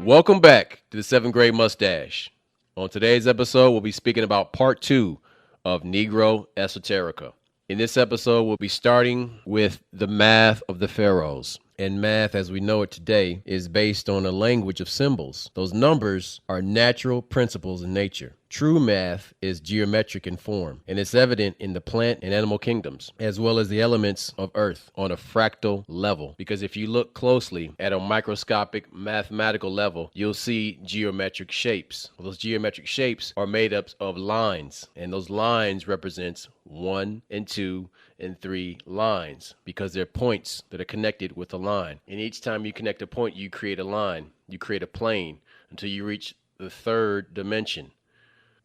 Welcome back to the 7th grade Mustache. On today's episode, we'll be speaking about part 2 of NEGRO Esoterica. In this episode, we'll be starting with the math of the pharaohs. And math, as we know it today, is based on a language of symbols. Those numbers are natural principles in nature. True math is geometric in form, and it's evident in the plant and animal kingdoms, as well as the elements of Earth on a fractal level. Because if you look closely at a microscopic mathematical level, you'll see geometric shapes. Those geometric shapes are made up of lines, and those lines represents 1 and 2 and 3 lines because they're points that are connected with a line. And each time you connect a point, you create a line, you create a plane until you reach the third dimension.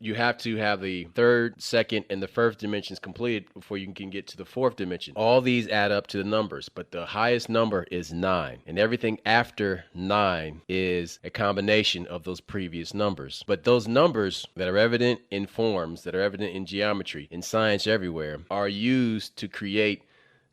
You have to have the third, second, and the first dimensions completed before you can get to the fourth dimension. All these add up to the numbers, but the highest number is 9. And everything after 9 is a combination of those previous numbers. But those numbers that are evident in forms, that are evident in geometry, in science everywhere, are used to create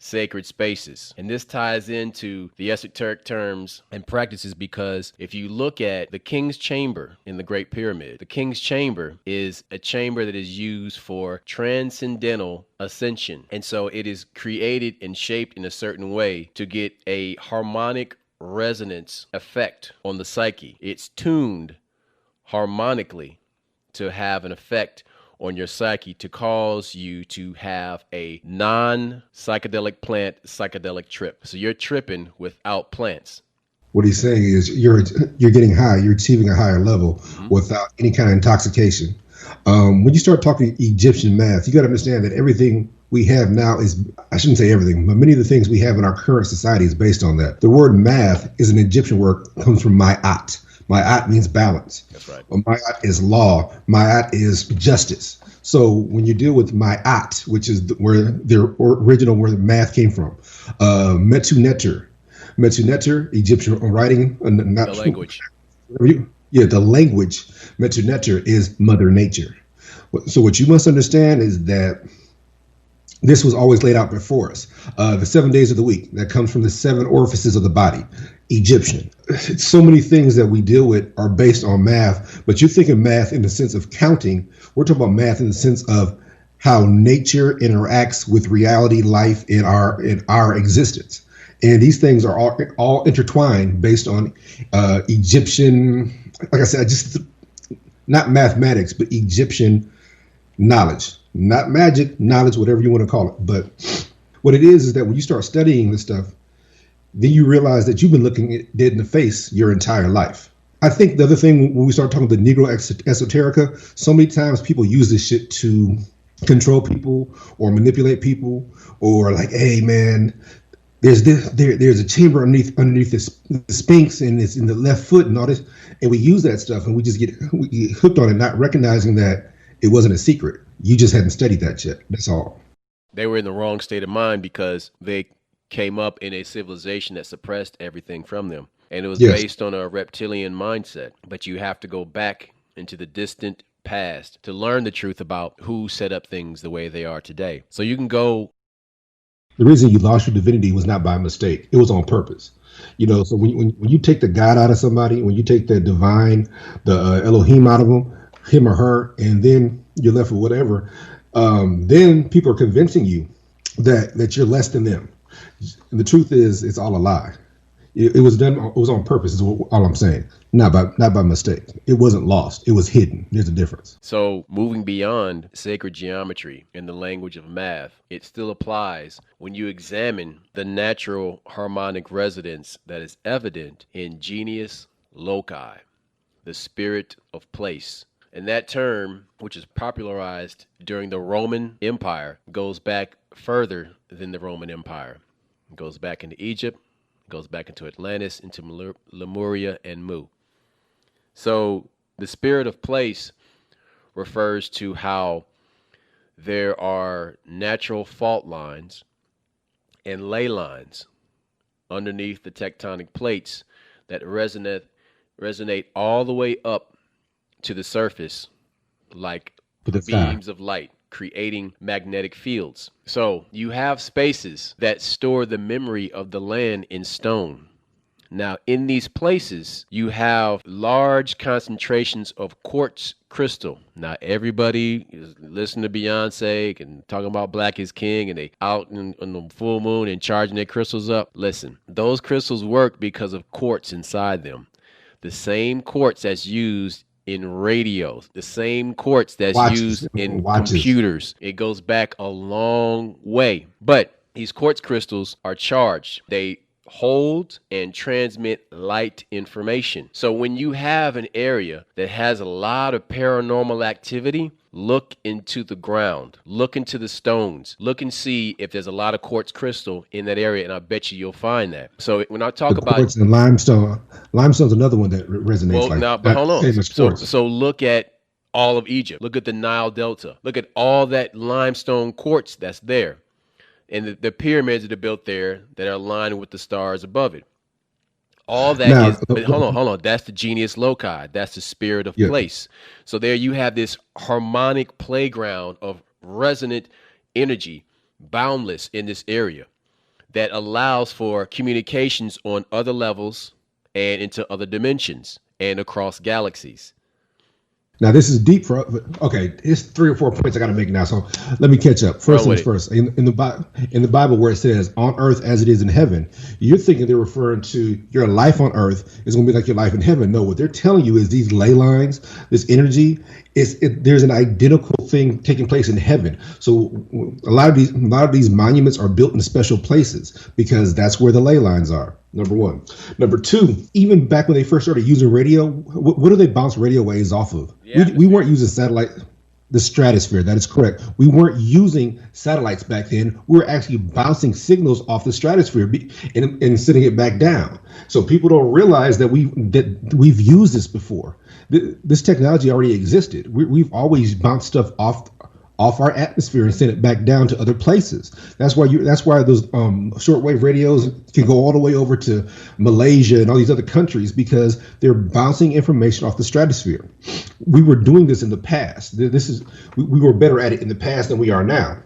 sacred spaces. And this ties into the esoteric terms and practices because if you look at the King's Chamber in the Great Pyramid, the King's Chamber is a chamber that is used for transcendental ascension. And so it is created and shaped in a certain way to get a harmonic resonance effect on the psyche. It's tuned harmonically to have an effect on your psyche to cause you to have a non-psychedelic plant psychedelic trip. So you're tripping without plants. What he's saying is you're getting high, you're achieving a higher level without any kind of intoxication. When you start talking Egyptian math, you got to understand that everything we have now is, I shouldn't say everything, but many of the things we have in our current society is based on that. The word math is an Egyptian word, comes from ma'at. Ma'at means balance. That's right. Ma'at is law. Ma'at is justice. So when you deal with ma'at, which is where the original where the math came from, Metu Neter, Egyptian writing, The language. The language, Metu Neter is Mother Nature. So what you must understand is that this was always laid out before us. The 7 days of the week, that comes from the 7 orifices of the body, Egyptian. So many things that we deal with are based on math, but you think of math in the sense of counting. We're talking about math in the sense of how nature interacts with reality, life in our existence. And these things are all intertwined based on Egyptian, like I said, just not mathematics, but Egyptian knowledge. Not magic, knowledge, whatever you want to call it. But what it is that when you start studying this stuff, then you realize that you've been looking it dead in the face your entire life. I think the other thing when we start talking about the NEGRO Esoterica, so many times people use this shit to control people or manipulate people, or like, hey man, there's a chamber underneath this Sphinx and it's in the left foot and all this, and we use that stuff and we get hooked on it, not recognizing that it wasn't a secret. You just hadn't studied that shit. That's all. They were in the wrong state of mind because they came up in a civilization that suppressed everything from them. And it was based on a reptilian mindset. But you have to go back into the distant past to learn the truth about who set up things the way they are today. So you can go. The reason you lost your divinity was not by mistake. It was on purpose. So when you take the God out of somebody, when you take the divine, the Elohim out of him or her, and then you're left with whatever, then people are convincing you that you're less than them. And the truth is, it's all a lie. It was done. It was on purpose. Is all I'm saying. Not by mistake. It wasn't lost. It was hidden. There's a difference. So moving beyond sacred geometry and the language of math, it still applies when you examine the natural harmonic resonance that is evident in genius loci, the spirit of place. And that term, which is popularized during the Roman Empire, goes back further than the Roman Empire. It goes back into Egypt, goes back into Atlantis, into Lemuria and Mu. So the spirit of place refers to how there are natural fault lines and ley lines underneath the tectonic plates that resonate all the way up to the surface like beams of light, creating magnetic fields. So you have spaces that store the memory of the land in stone. Now, in these places, you have large concentrations of quartz crystal. Now, everybody is listening to Beyonce and talking about Black is King, and they out in the full moon and charging their crystals up. Listen, those crystals work because of quartz inside them. The same quartz that's used in radios, the same quartz that's used in computers. It goes back a long way. But these quartz crystals are charged. They hold and transmit light information. So when you have an area that has a lot of paranormal activity, look into the ground, look into the stones, look and see if there's a lot of quartz crystal in that area, and I bet you'll find that. So when I talk about quartz and limestone's another one that resonates. Well, now, but hold on. So look at all of Egypt. Look at the Nile Delta. Look at all that limestone quartz that's there. And the pyramids that are built there that are aligned with the stars above it. All that now, but hold on. That's the genius loci. That's the spirit of place. So there you have this harmonic playground of resonant energy, boundless in this area, that allows for communications on other levels and into other dimensions and across galaxies. Now this is deep okay. It's 3 or 4 points I got to make now. So let me catch up. First things first. In the Bible where it says "on earth as it is in heaven," you're thinking they're referring to your life on earth is going to be like your life in heaven. No, what they're telling you is these ley lines, this energy, there's an identical thing taking place in heaven. So a lot of these monuments are built in special places because that's where the ley lines are. Number one. Number two, even back when they first started using radio, what do they bounce radio waves off of? Yeah, we weren't using satellite, the stratosphere. That is correct. We weren't using satellites back then. We were actually bouncing signals off the stratosphere and sending it back down. So people don't realize that we've used this before. This technology already existed. We've always bounced stuff off our atmosphere and send it back down to other places. That's why those shortwave radios can go all the way over to Malaysia and all these other countries, because they're bouncing information off the stratosphere. We were doing this in the past. We were better at it in the past than we are now.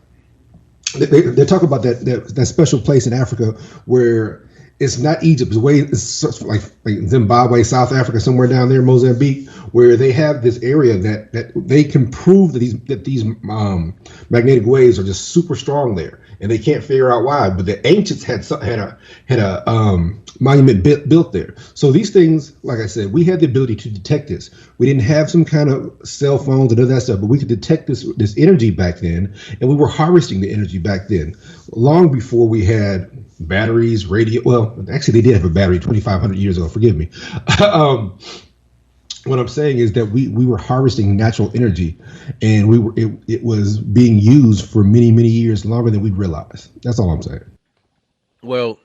They talk about that special place in Africa where it's not Egypt. It's like Zimbabwe, South Africa, somewhere down there, Mozambique, where they have this area that they can prove that these magnetic waves are just super strong there, and they can't figure out why. But the ancients had a monument built there. So these things, like I said, we had the ability to detect this. We didn't have some kind of cell phones and all that stuff, but we could detect this energy back then, and we were harvesting the energy back then, long before we had batteries, radio. Well, actually, they did have a battery 2,500 years ago. Forgive me. What I'm saying is that we were harvesting natural energy, and it was being used for many, many years longer than we realized. That's all I'm saying. Well,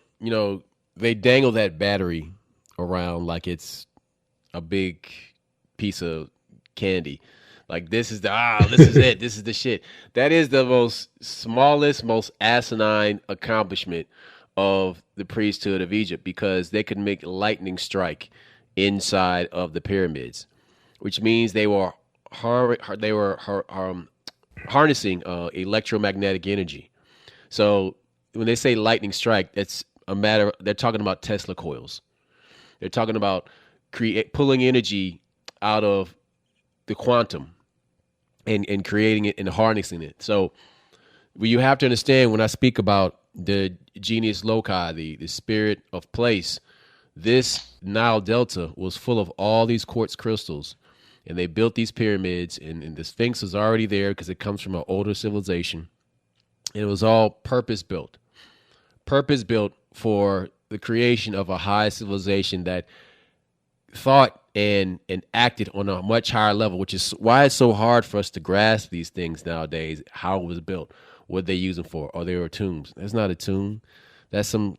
they dangle that battery around like it's a big piece of candy. Like, this is it. This is the shit. That is the smallest, most asinine accomplishment of the priesthood of Egypt, because they could make lightning strike inside of the pyramids, which means they were harnessing electromagnetic energy. So when they say lightning strike, that's they're talking about Tesla coils. They're talking about pulling energy out of the quantum and creating it and harnessing it. So you have to understand, when I speak about the genius loci, the spirit of place, this Nile Delta was full of all these quartz crystals, and they built these pyramids, and the Sphinx was already there because it comes from an older civilization. And it was all purpose built for the creation of a high civilization that thought and acted on a much higher level, which is why it's so hard for us to grasp these things nowadays, how it was built, what they use them for. Or they were tombs. That's not a tomb. That's some.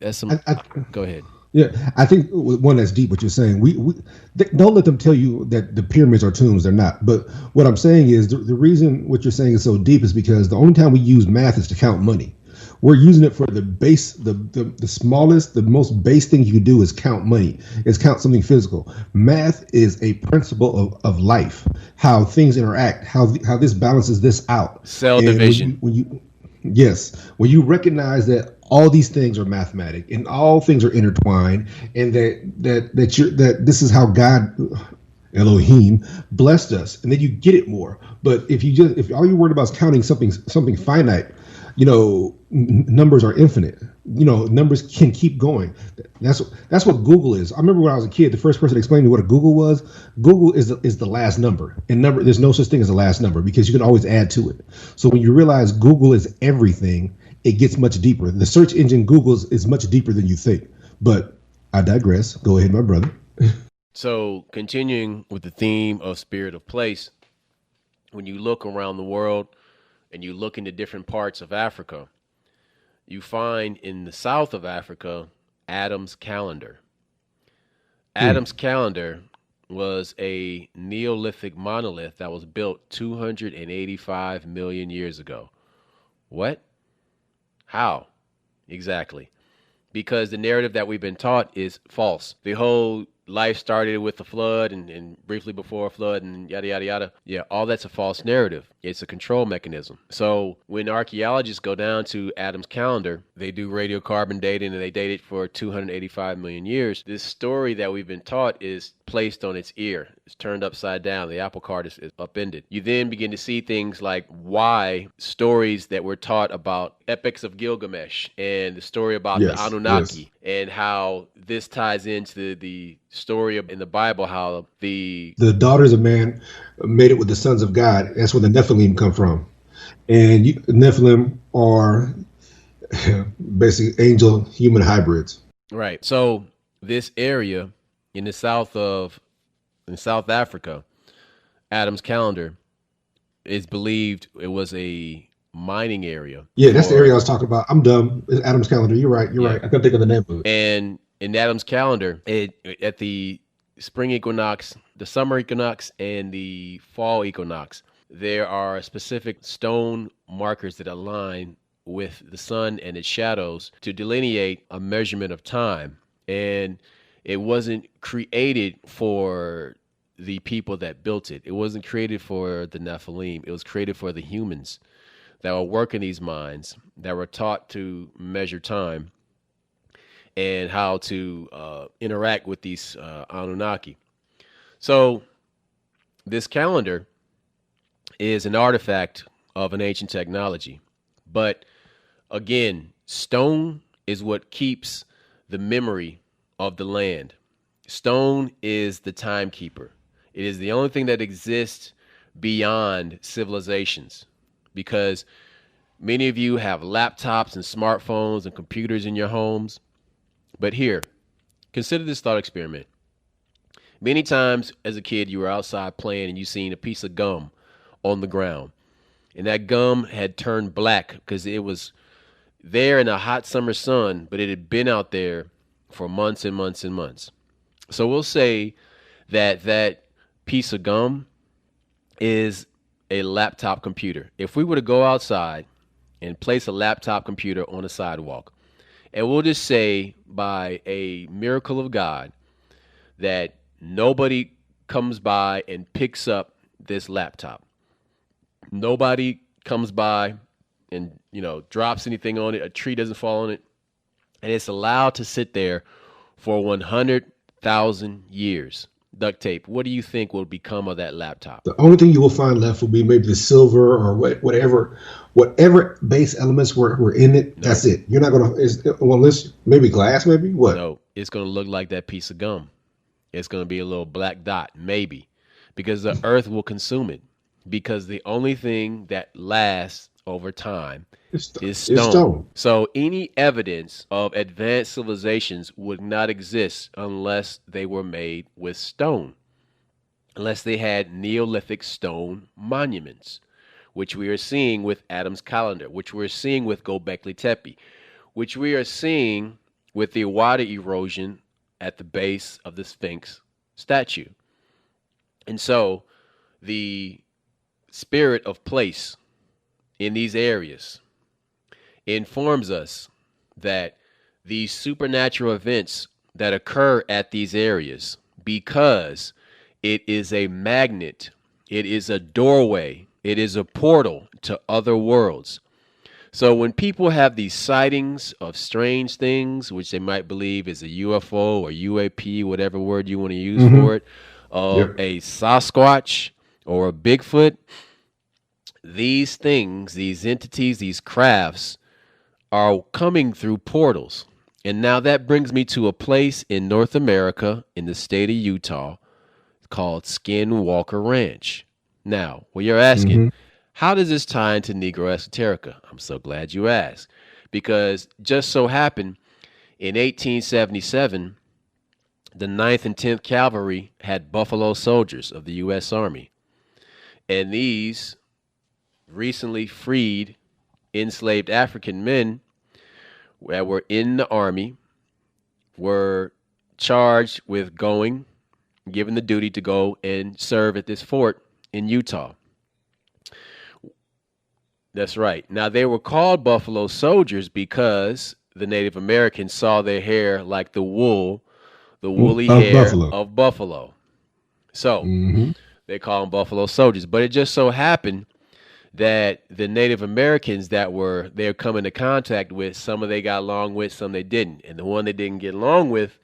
Go ahead. Yeah, I think one that's deep. What you're saying, don't let them tell you that the pyramids are tombs. They're not. But what I'm saying is the reason what you're saying is so deep is because the only time we use math is to count money. We're using it for the base, the smallest, the most base thing you can do is count money. Is count something physical. Math is a principle of life, how things interact, how this balances this out. Cell division. Yes, when you recognize that all these things are mathematic and all things are intertwined, and that this is how God, Elohim, blessed us, and then you get it more. But if all you're worried about is counting something finite, numbers are infinite. Numbers can keep going. That's what Google is. I remember when I was a kid, the first person to explain to me what a Google was. Google is the last number, and there's no such thing as a last number because you can always add to it. So when you realize Google is everything, it gets much deeper. The search engine Google is much deeper than you think. But I digress. Go ahead, my brother. So, continuing with the theme of spirit of place, when you look around the world and you look into different parts of Africa, you find in the south of Africa Adam's calendar. Adam's calendar was a Neolithic monolith that was built 285 million years ago. What? How? Exactly. Because the narrative that we've been taught is false. The whole life started with the flood and briefly before a flood and yada, yada, yada. Yeah, all that's a false narrative. It's a control mechanism. So when archaeologists go down to Adam's calendar, they do radiocarbon dating and they date it for 285 million years. This story that we've been taught is placed on its ear. It's turned upside down. The apple cart is upended. You then begin to see things like why stories that were taught about epics of Gilgamesh and the story about the Anunnaki and how this ties into the story in the Bible, how the daughters of man made it with the sons of God. That's where the Nephilim come from. And Nephilim are basically angel human hybrids. Right. So this area in South Africa, Adam's calendar, is believed it was a mining area. Yeah, that's the area I was talking about. I'm dumb. It's Adam's calendar. You're right. You're right. I couldn't think of the name of it. And in Adam's calendar, at the spring equinox, the summer equinox, and the fall equinox, there are specific stone markers that align with the sun and its shadows to delineate a measurement of time. And it wasn't created for the people that built it. It wasn't created for the Nephilim. It was created for the humans that were working these mines, that were taught to measure time and how to interact with these Anunnaki. So this calendar is an artifact of an ancient technology. But again, stone is what keeps the memory of the land. Stone is the timekeeper. It is the only thing that exists beyond civilizations, because many of you have laptops and smartphones and computers in your homes. But here, consider this thought experiment. Many times as a kid, you were outside playing and you seen a piece of gum on the ground. And that gum had turned black because it was there in a hot summer sun, but it had been out there for months and months and months. So we'll say that that piece of gum is a laptop computer. If we were to go outside and place a laptop computer on a sidewalk, and we'll just say by a miracle of God that nobody comes by and picks up this laptop. Nobody comes by and, drops anything on it. A tree doesn't fall on it. And it's allowed to sit there for 100,000 years. Duct tape. What do you think will become of that laptop? The only thing you will find left will be maybe the silver or whatever base elements were in it. No. That's it. You're not going to, maybe glass, maybe what? No, it's going to look like that piece of gum. It's going to be a little black dot, maybe, because the earth will consume it. Because the only thing that lasts over time is stone. So any evidence of advanced civilizations would not exist unless they were made with stone, unless they had Neolithic stone monuments, which we are seeing with Adam's calendar, which we're seeing with Göbekli Tepe, which we are seeing with the water erosion at the base of the Sphinx statue. And so the spirit of place in these areas informs us that these supernatural events that occur at these areas, because it is a magnet, it is a doorway, it is a portal to other worlds. So when people have these sightings of strange things, which they might believe is a UFO or UAP, whatever word you want to use Mm-hmm. for it, of Yep. a Sasquatch or a Bigfoot, these things, these entities, these crafts are coming through portals. And now that brings me to a place in North America in the state of Utah called Skinwalker Ranch. Now, well, you're asking, Mm-hmm. how does this tie into Negro Esoterica? I'm so glad you asked. Because just so happened in 1877, the Ninth and 10th Cavalry had Buffalo Soldiers of the U.S. Army. And these recently freed enslaved African men that were in the Army were charged with given the duty to go and serve at this fort in Utah. That's right. Now, they were called Buffalo Soldiers because the Native Americans saw their hair like the woolly Of hair Buffalo. of buffalo. So Mm-hmm. they call them Buffalo Soldiers. But it just so happened that the Native Americans that they're coming into contact with, some of they got along with, some they didn't. And the one they didn't get along with,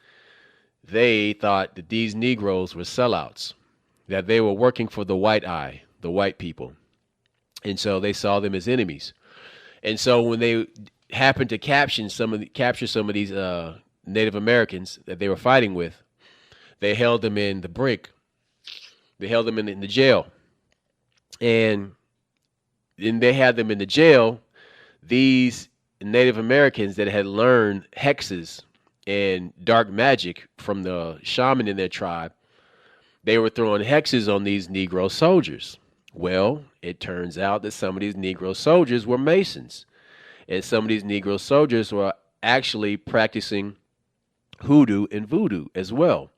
they thought that these Negroes were sellouts, that they were working for the white eye, the white people. And so they saw them as enemies. And so when they happened to capture some of these Native Americans that they were fighting with, they held them in the brig. They held them in the jail. And then they had them in the jail. These Native Americans that had learned hexes and dark magic from the shaman in their tribe, they were throwing hexes on these Negro soldiers. Well, it turns out that some of these Negro soldiers were Masons. And some of these Negro soldiers were actually practicing hoodoo and voodoo as well.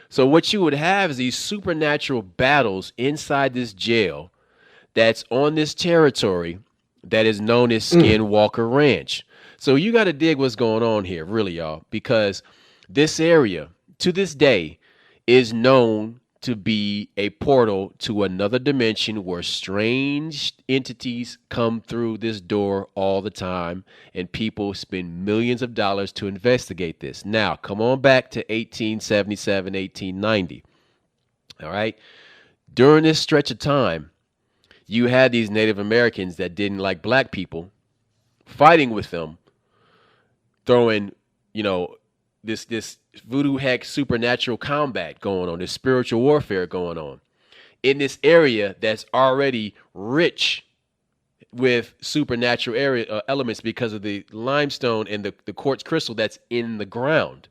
So what you would have is these supernatural battles inside this jail that's on this territory that is known as Skinwalker Ranch. So you got to dig what's going on here, really, y'all, because this area, to this day, is known to be a portal to another dimension where strange entities come through this door all the time, and people spend millions of dollars to investigate this. Now, come on back to 1877, 1890. All right? During this stretch of time, you had these Native Americans that didn't like black people fighting with them, throwing, this voodoo hex supernatural combat going on, this spiritual warfare going on in this area that's already rich with supernatural elements because of the limestone and the quartz crystal that's in the ground.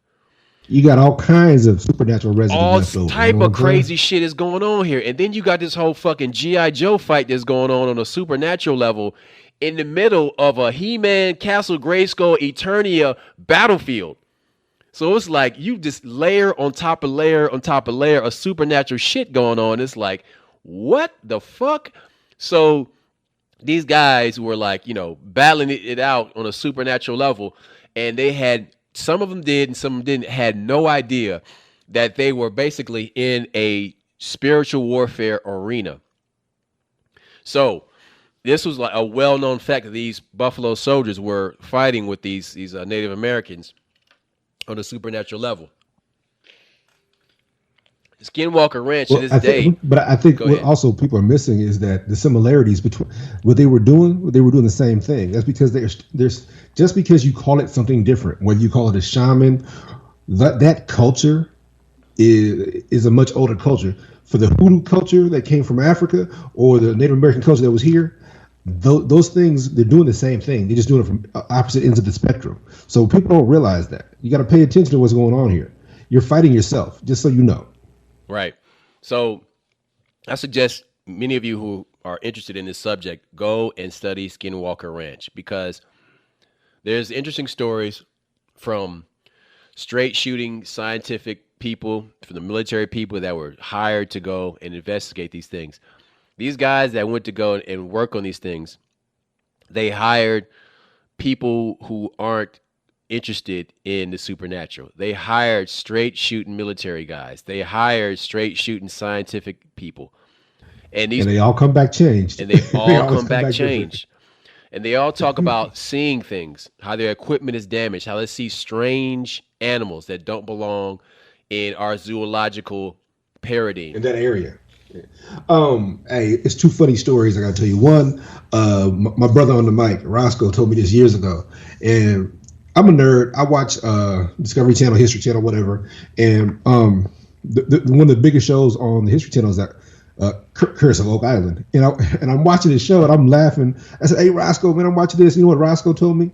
You got all kinds of supernatural residue All left over. type of crazy shit is going on here. And then you got this whole fucking G.I. Joe fight that's going on a supernatural level in the middle of a He-Man, Castle Grayskull, Eternia battlefield. So it's like you just layer on top of layer on top of layer of supernatural shit going on. It's like, what the fuck? So these guys were like, battling it out on a supernatural level. And they had, some of them did and some of them didn't, had no idea that they were basically in a spiritual warfare arena. So this was like a well-known fact that these Buffalo Soldiers were fighting with these Native Americans on a supernatural level. Skinwalker Ranch to this day. But I think what also people are missing is that the similarities between what they were doing the same thing. That's because there's just because you call it something different, whether you call it a shaman, that culture is a much older culture. For the hoodoo culture that came from Africa or the Native American culture that was here, those things, they're doing the same thing. They're just doing it from opposite ends of the spectrum. So people don't realize that. You got to pay attention to what's going on here. You're fighting yourself, just so you know. Right. So I suggest many of you who are interested in this subject go and study Skinwalker Ranch, because there's interesting stories from straight shooting scientific people, from the military people that were hired to go and investigate these things. These guys that went to go and work on these things, they hired people who aren't interested in the supernatural. They hired straight shooting military guys. They hired straight shooting scientific people. And they all come back changed. And they all come back changed. And they all talk about seeing things, how their equipment is damaged, how they see strange animals that don't belong in our zoological paradigm. In that area. Hey, it's two funny stories I gotta tell you. One, my brother on the mic, Roscoe, told me this years ago, and I'm a nerd. I watch Discovery Channel, History Channel, whatever, and one of the biggest shows on the History Channel is that Curse of Oak Island, and I'm watching this show and I'm laughing. I said, "Hey, Roscoe, man, I'm watching this." You know what Roscoe told me?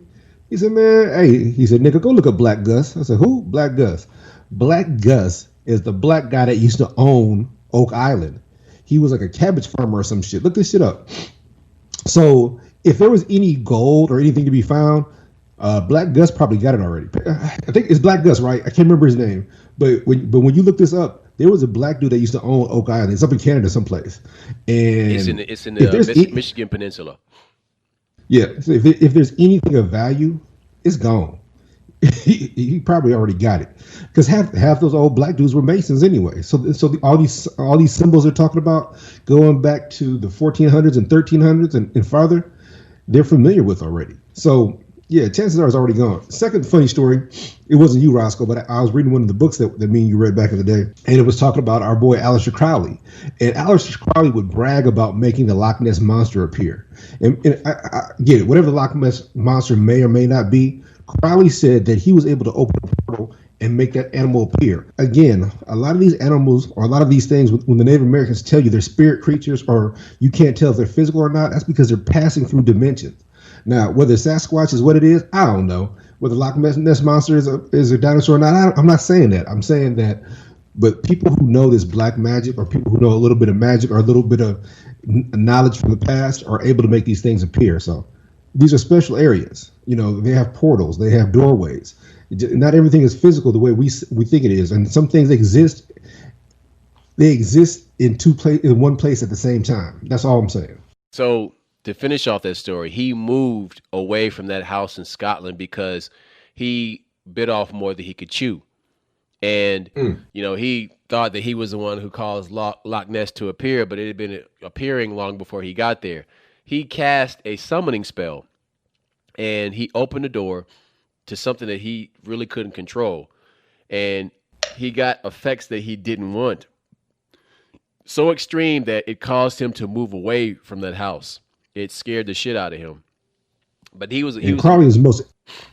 He said, "Man, hey," he said, "Nigga, go look up Black Gus." I said, "Who? Black Gus." Black Gus is the black guy that used to own Oak Island. He was like a cabbage farmer or some shit. Look this shit up. So if there was any gold or anything to be found, Black Gus probably got it already. I think it's Black Gus, right? I can't remember his name. But when you look this up, there was a black dude that used to own Oak Island. It's up in Canada someplace. And it's in the Michigan Peninsula. Yeah. So if there's anything of value, it's gone. He probably already got it, because half those old black dudes were Masons anyway. So all these symbols they're talking about going back to the 1400s and 1300s and farther, they're familiar with already. So yeah, chances are it's already gone. Second funny story, it wasn't you, Roscoe, but I was reading one of the books that me and you read back in the day, and it was talking about our boy Aleister Crowley. And Aleister Crowley would brag about making the Loch Ness Monster appear. And I get it, whatever the Loch Ness Monster may or may not be, Crowley said that he was able to open a portal and make that animal appear. Again, a lot of these animals or a lot of these things, when the Native Americans tell you they're spirit creatures or you can't tell if they're physical or not, that's because they're passing through dimensions. Now, whether Sasquatch is what it is, I don't know. Whether Loch Ness Monster is a dinosaur or not, I'm not saying that. I'm saying that, but people who know this black magic or people who know a little bit of magic or a little bit of knowledge from the past are able to make these things appear. So these are special areas. You know, they have portals, they have doorways. Not everything is physical the way we think it is, and some things exist. They exist in one place at the same time. That's all I'm saying. So to finish off that story, he moved away from that house in Scotland because he bit off more than he could chew, and he thought that he was the one who caused Loch Ness to appear, but it had been appearing long before he got there. He cast a summoning spell, and he opened the door to something that he really couldn't control. And he got effects that he didn't want. So extreme that it caused him to move away from that house. It scared the shit out of him. But Crowley was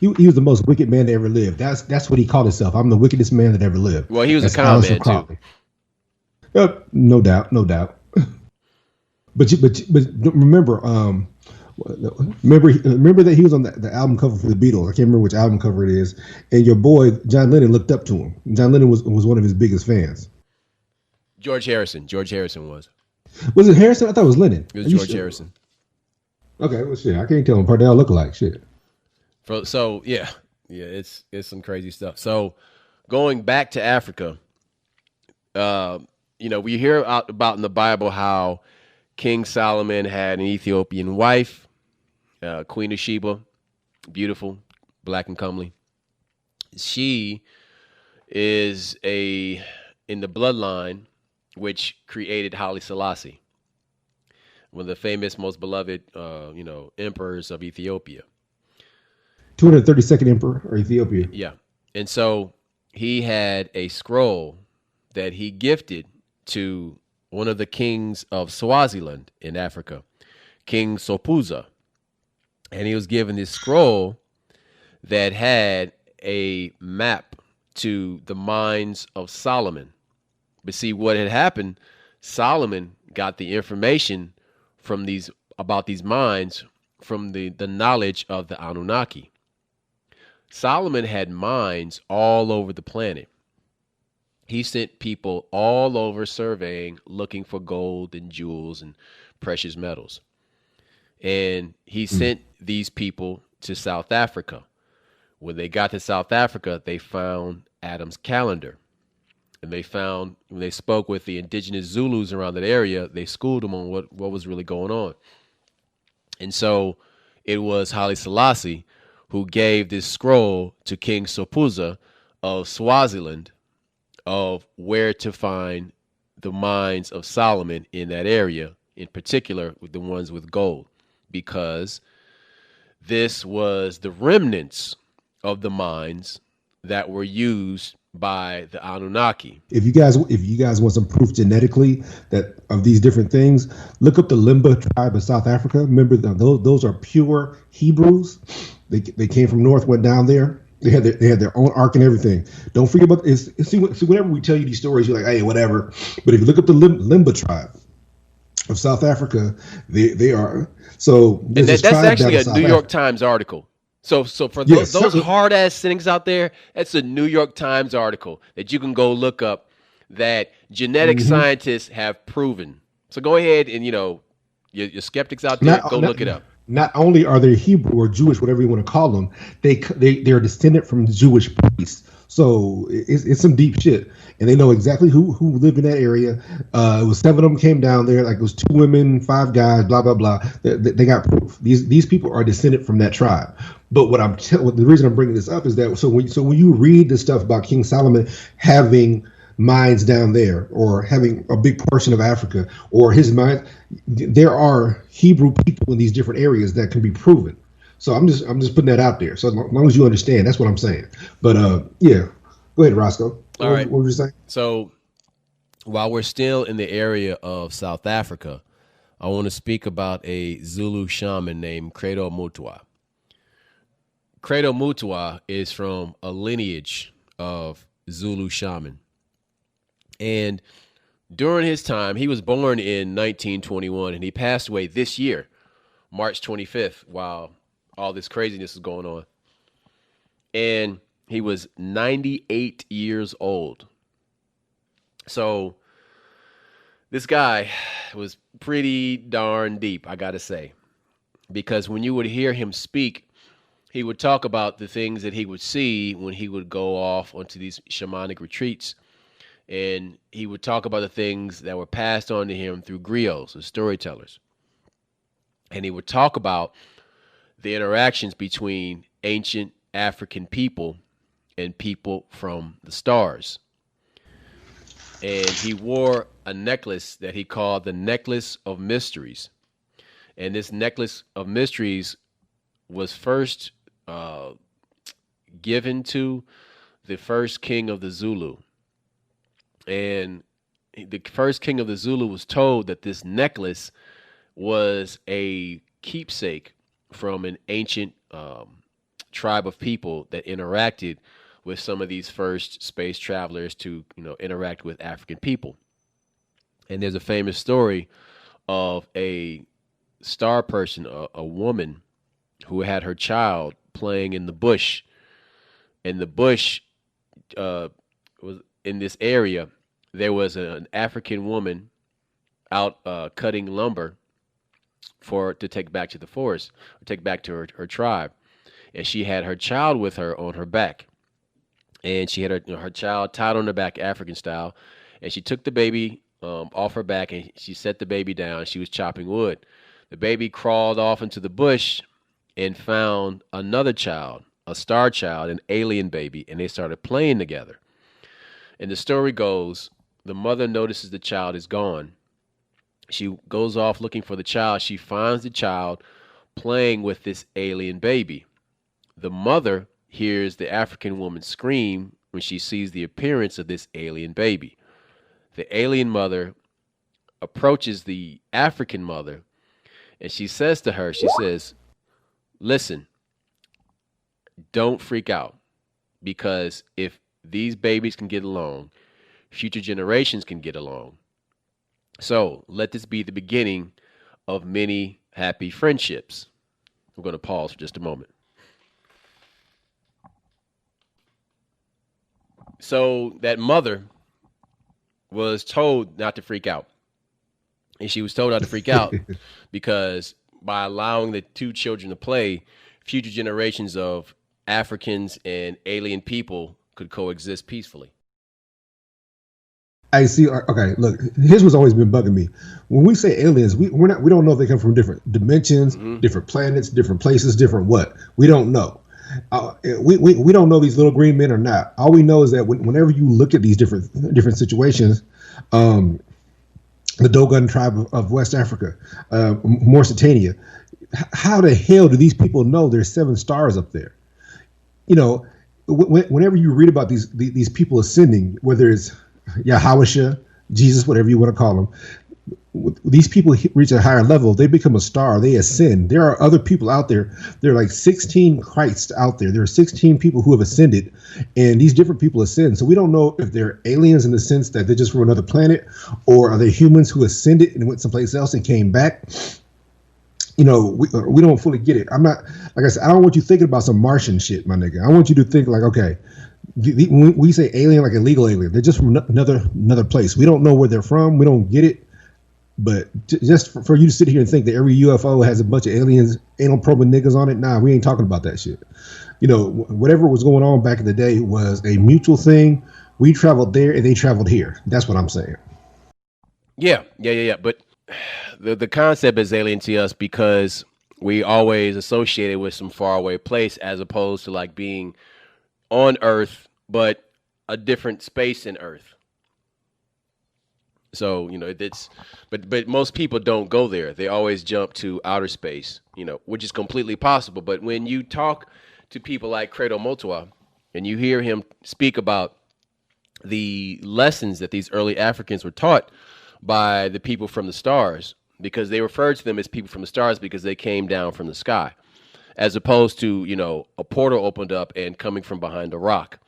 he was the most wicked man that ever lived. That's what he called himself. I'm the wickedest man that ever lived. Well, he was a con man too. No doubt. But remember, remember that he was on the album cover for the Beatles. I can't remember which album cover it is. And your boy John Lennon looked up to him. John Lennon was one of his biggest fans. George Harrison was. Was it Harrison? I thought it was Lennon. It was George Harrison. Okay, well, shit, I can't tell them apart. They all look alike. Shit. So yeah, it's some crazy stuff. So going back to Africa, we hear about in the Bible how King Solomon had an Ethiopian wife, Queen of Sheba, beautiful, black and comely. She is in the bloodline which created Haile Selassie, one of the famous, most beloved, emperors of Ethiopia. 232nd emperor of Ethiopia. Yeah. And so he had a scroll that he gifted to one of the kings of Swaziland in Africa, King Sopuza. And he was given this scroll that had a map to the mines of Solomon. But see, what had happened, Solomon got the information about these mines from the knowledge of the Anunnaki. Solomon had mines all over the planet. He sent people all over surveying, looking for gold and jewels and precious metals. And he sent these people to South Africa. When they got to South Africa, they found Adam's calendar. And when they spoke with the indigenous Zulus around that area, they schooled them on what was really going on. And so it was Haile Selassie who gave this scroll to King Sopuza of Swaziland of where to find the mines of Solomon in that area, in particular with the ones with gold, because this was the remnants of the mines that were used by the Anunnaki. If you guys want some proof genetically that of these different things, look up the Limba tribe of South Africa. Remember, those are pure Hebrews. They came from north, went down there. They had their own ark and everything. Don't forget about see whenever we tell you these stories, you're like, hey, whatever. But if you look up the Limba tribe of South Africa, they are so. And that's actually a New York Times article. So for those hard ass cynics out there, that's a New York Times article that you can go look up that genetic scientists have proven. So go ahead and your skeptics out there, go look it up. Not only are they Hebrew or Jewish, whatever you want to call them, they're descended from Jewish priests. So it's some deep shit, and they know exactly who lived in that area. It was 7 of them came down there, like it was 2 women, 5 guys, blah blah blah. They got proof. These people are descended from that tribe. But the reason I'm bringing this up is that when you read this stuff about King Solomon having mines down there, or having a big portion of Africa, or his mines, there are Hebrew people in these different areas that can be proven. So I'm just putting that out there. So as long as you understand, that's what I'm saying. But yeah, go ahead, Roscoe. All right. What were you saying? So while we're still in the area of South Africa, I want to speak about a Zulu shaman named Credo Mutwa. Credo Mutwa is from a lineage of Zulu shaman. And during his time, he was born in 1921 and he passed away this year, March 25th, while all this craziness is going on. And he was 98 years old. So this guy was pretty darn deep, I got to say, because when you would hear him speak, he would talk about the things that he would see when he would go off onto these shamanic retreats. And he would talk about the things that were passed on to him through griots, or storytellers. And he would talk about the interactions between ancient African people and people from the stars. And he wore a necklace that he called the Necklace of Mysteries. And this Necklace of Mysteries was first given to the first king of the Zulu. And the first king of the Zulu was told that this necklace was a keepsake from an ancient tribe of people that interacted with some of these first space travelers to, interact with African people. And there's a famous story of a star person, a woman who had her child playing in the bush. And the bush was in this area. There was an African woman out cutting lumber to take back to the forest, or take back to her tribe. And she had her child with her on her back. And she had her child tied on her back, African style. And she took the baby off her back and she set the baby down. She was chopping wood. The baby crawled off into the bush and found another child, a star child, an alien baby, and they started playing together. And the story goes, the mother notices the child is gone. She goes off looking for the child. She finds the child playing with this alien baby. The mother hears the African woman scream when she sees the appearance of this alien baby. The alien mother approaches the African mother and she says to her, she says, listen, don't freak out, because if these babies can get along, future generations can get along. So let this be the beginning of many happy friendships. I'm going to pause for just a moment. So that mother was told not to freak out. And she was told not to freak out because by allowing the two children to play, future generations of Africans and alien people could coexist peacefully. I see. Okay, look, here's what's always been bugging me. When we say aliens, we don't know if they come from different dimensions, different planets, different places, different what. We don't know. We don't know these little green men or not. All we know is that whenever you look at these different situations, the Dogon tribe of West Africa, Mauritania, how the hell do these people know there's 7 stars up there? You know, whenever you read about these people ascending, whether it's Yahweh, Jesus, whatever you want to call them, these people reach a higher level, they become a star, they ascend. There are other people out there. There are like 16 Christs out there. There are 16 people who have ascended, and these different people ascend. So we don't know if they're aliens in the sense that they're just from another planet, or are they humans who ascended and went someplace else and came back. You know, we don't fully get it. I'm not, like I said, I don't want you thinking about some Martian shit, my nigga. I want you to think like, okay, when we say alien, like illegal alien, they're just from another place. We don't know where they're from. We don't get it. But just for you to sit here and think that every UFO has a bunch of aliens, anal probing niggas on it, nah, we ain't talking about that shit. You know, whatever was going on back in the day was a mutual thing. We traveled there and they traveled here. That's what I'm saying. Yeah. But the concept is alien to us because we always associate it with some faraway place as opposed to like being on Earth, but a different space in Earth. So, you know, but most people don't go there. They always jump to outer space, you know, which is completely possible. But when you talk to people like Credo Mutwa and you hear him speak about the lessons that these early Africans were taught by the people from the stars, because they referred to them as people from the stars because they came down from the sky, as opposed to, you know, a portal opened up and coming from behind a rock.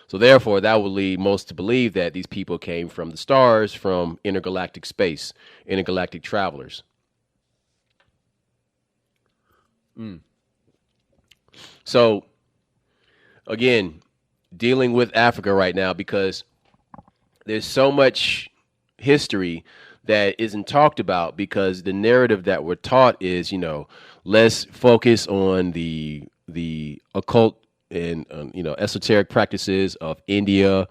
So therefore, that would lead most to believe that these people came from the stars, from intergalactic space, intergalactic travelers. So, again, dealing with Africa right now because there's so much history that isn't talked about because the narrative that we're taught is, you know, let's focus on the occult and you know, esoteric practices of India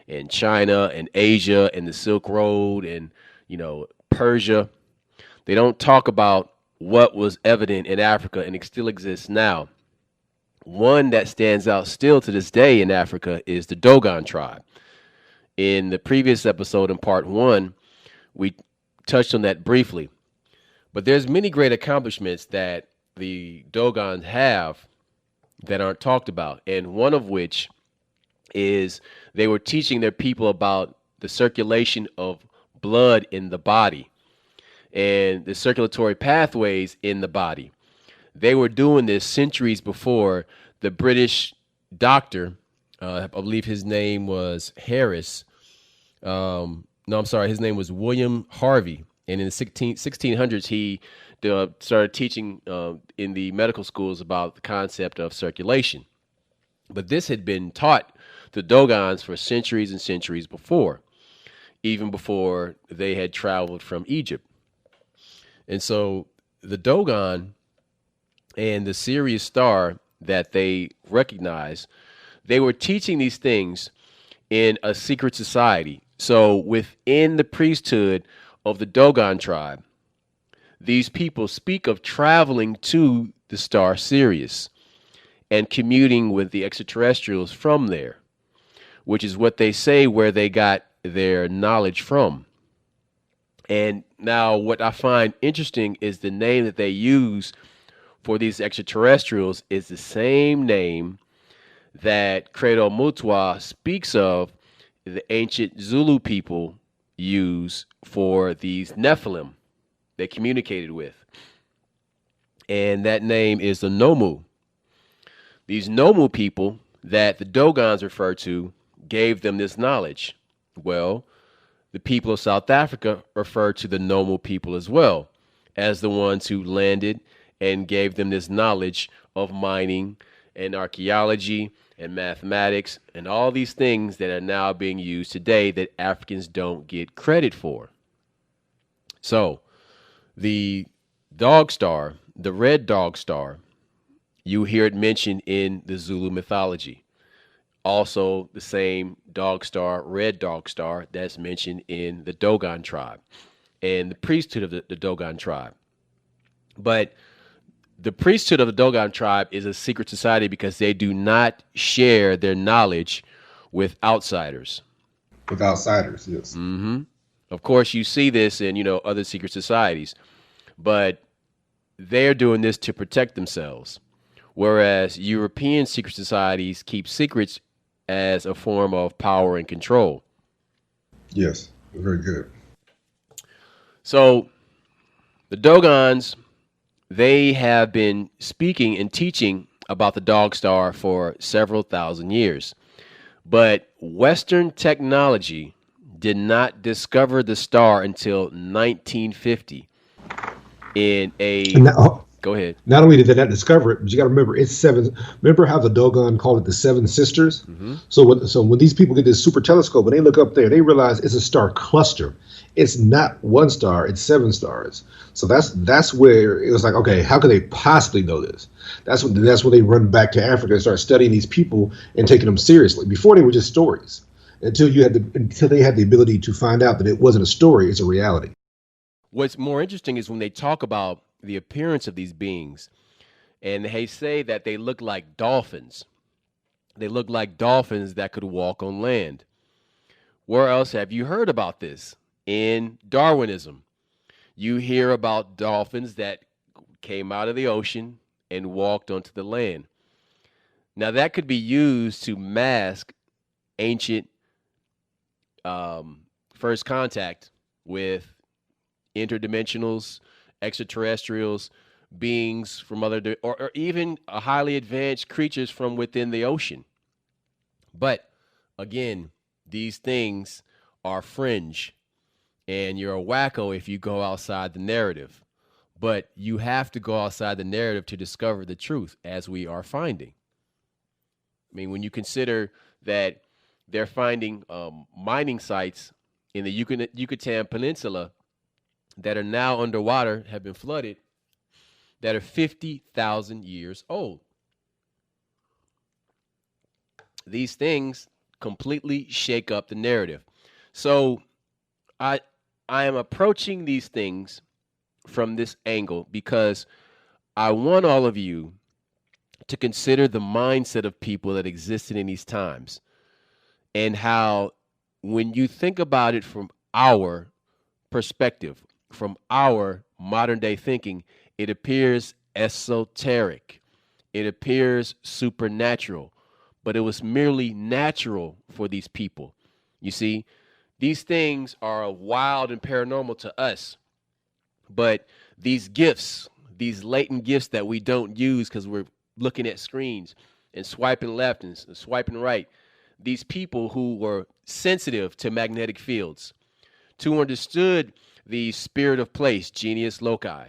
and China and Asia and the Silk Road and, you know, Persia. They don't talk about what was evident in Africa and it still exists now. One that stands out still to this day in Africa is the Dogon tribe. In the previous episode, in part 1, we touched on that briefly. But there's many great accomplishments that the Dogons have that aren't talked about, and one of which is they were teaching their people about the circulation of blood in the body and the circulatory pathways in the body. They were doing this centuries before the British doctor, I believe his name was Harris. No, I'm sorry, his name was William Harvey. And in the 1600s, he started teaching in the medical schools about the concept of circulation. But this had been taught to Dogons for centuries and centuries before, even before they had traveled from Egypt. And so the Dogon and the Sirius star that they recognized, they were teaching these things in a secret society. So within the priesthood of the Dogon tribe, these people speak of traveling to the star Sirius and commuting with the extraterrestrials from there, which is what they say where they got their knowledge from. And now what I find interesting is the name that they use for these extraterrestrials is the same name that Credo Mutwa speaks of the ancient Zulu people use for these Nephilim they communicated with. And that name is the Nomu. These Nomu people that the Dogons refer to gave them this knowledge. Well, the people of South Africa refer to the Nomu people as well as the ones who landed and gave them this knowledge of mining and archaeology and mathematics and all these things that are now being used today that Africans don't get credit for. So the dog star, the red dog star, you hear it mentioned in the Zulu mythology. Also the same dog star, red dog star, that's mentioned in the Dogon tribe and the priesthood of the Dogon tribe. But the priesthood of the Dogon tribe is a secret society because they do not share their knowledge with outsiders. With outsiders, yes. Mm-hmm. Of course, you see this in, you know, other secret societies, but they're doing this to protect themselves, whereas European secret societies keep secrets as a form of power and control. Yes, very good. So the Dogons, they have been speaking and teaching about the dog star for several thousand years. But Western technology did not discover the star until 1950 in a... And now, Go ahead. not only did they not discover it, but you got to remember it's seven. Remember how the Dogon called it the Seven Sisters? Mm-hmm. So when these people get this super telescope and they look up there, they realize it's a star cluster. It's not one star; it's seven stars. So that's where it was like, okay, how could they possibly know this? That's when they run back to Africa and start studying these people and taking them seriously. Before they were just stories. Until they had the ability to find out that it wasn't a story; it's a reality. What's more interesting is when they talk about the appearance of these beings, and they say that they look like dolphins. They look like dolphins that could walk on land. Where else have you heard about this? In Darwinism, you hear about dolphins that came out of the ocean and walked onto the land. Now, that could be used to mask ancient first contact with interdimensionals, extraterrestrials, beings from other, or even highly advanced creatures from within the ocean. But again, these things are fringe, and you're a wacko if you go outside the narrative. But you have to go outside the narrative to discover the truth, as we are finding. I mean, when you consider that they're finding mining sites in the Yucatan Peninsula that are now underwater, have been flooded, that are 50,000 years old. These things completely shake up the narrative. So I am approaching these things from this angle because I want all of you to consider the mindset of people that existed in these times, and how when you think about it from our perspective, from our modern day thinking, it appears esoteric. It appears supernatural, but it was merely natural for these people. You see, these things are wild and paranormal to us, but these gifts, these latent gifts that we don't use because we're looking at screens and swiping left and swiping right, these people who were sensitive to magnetic fields, who understood the spirit of place, genius loci,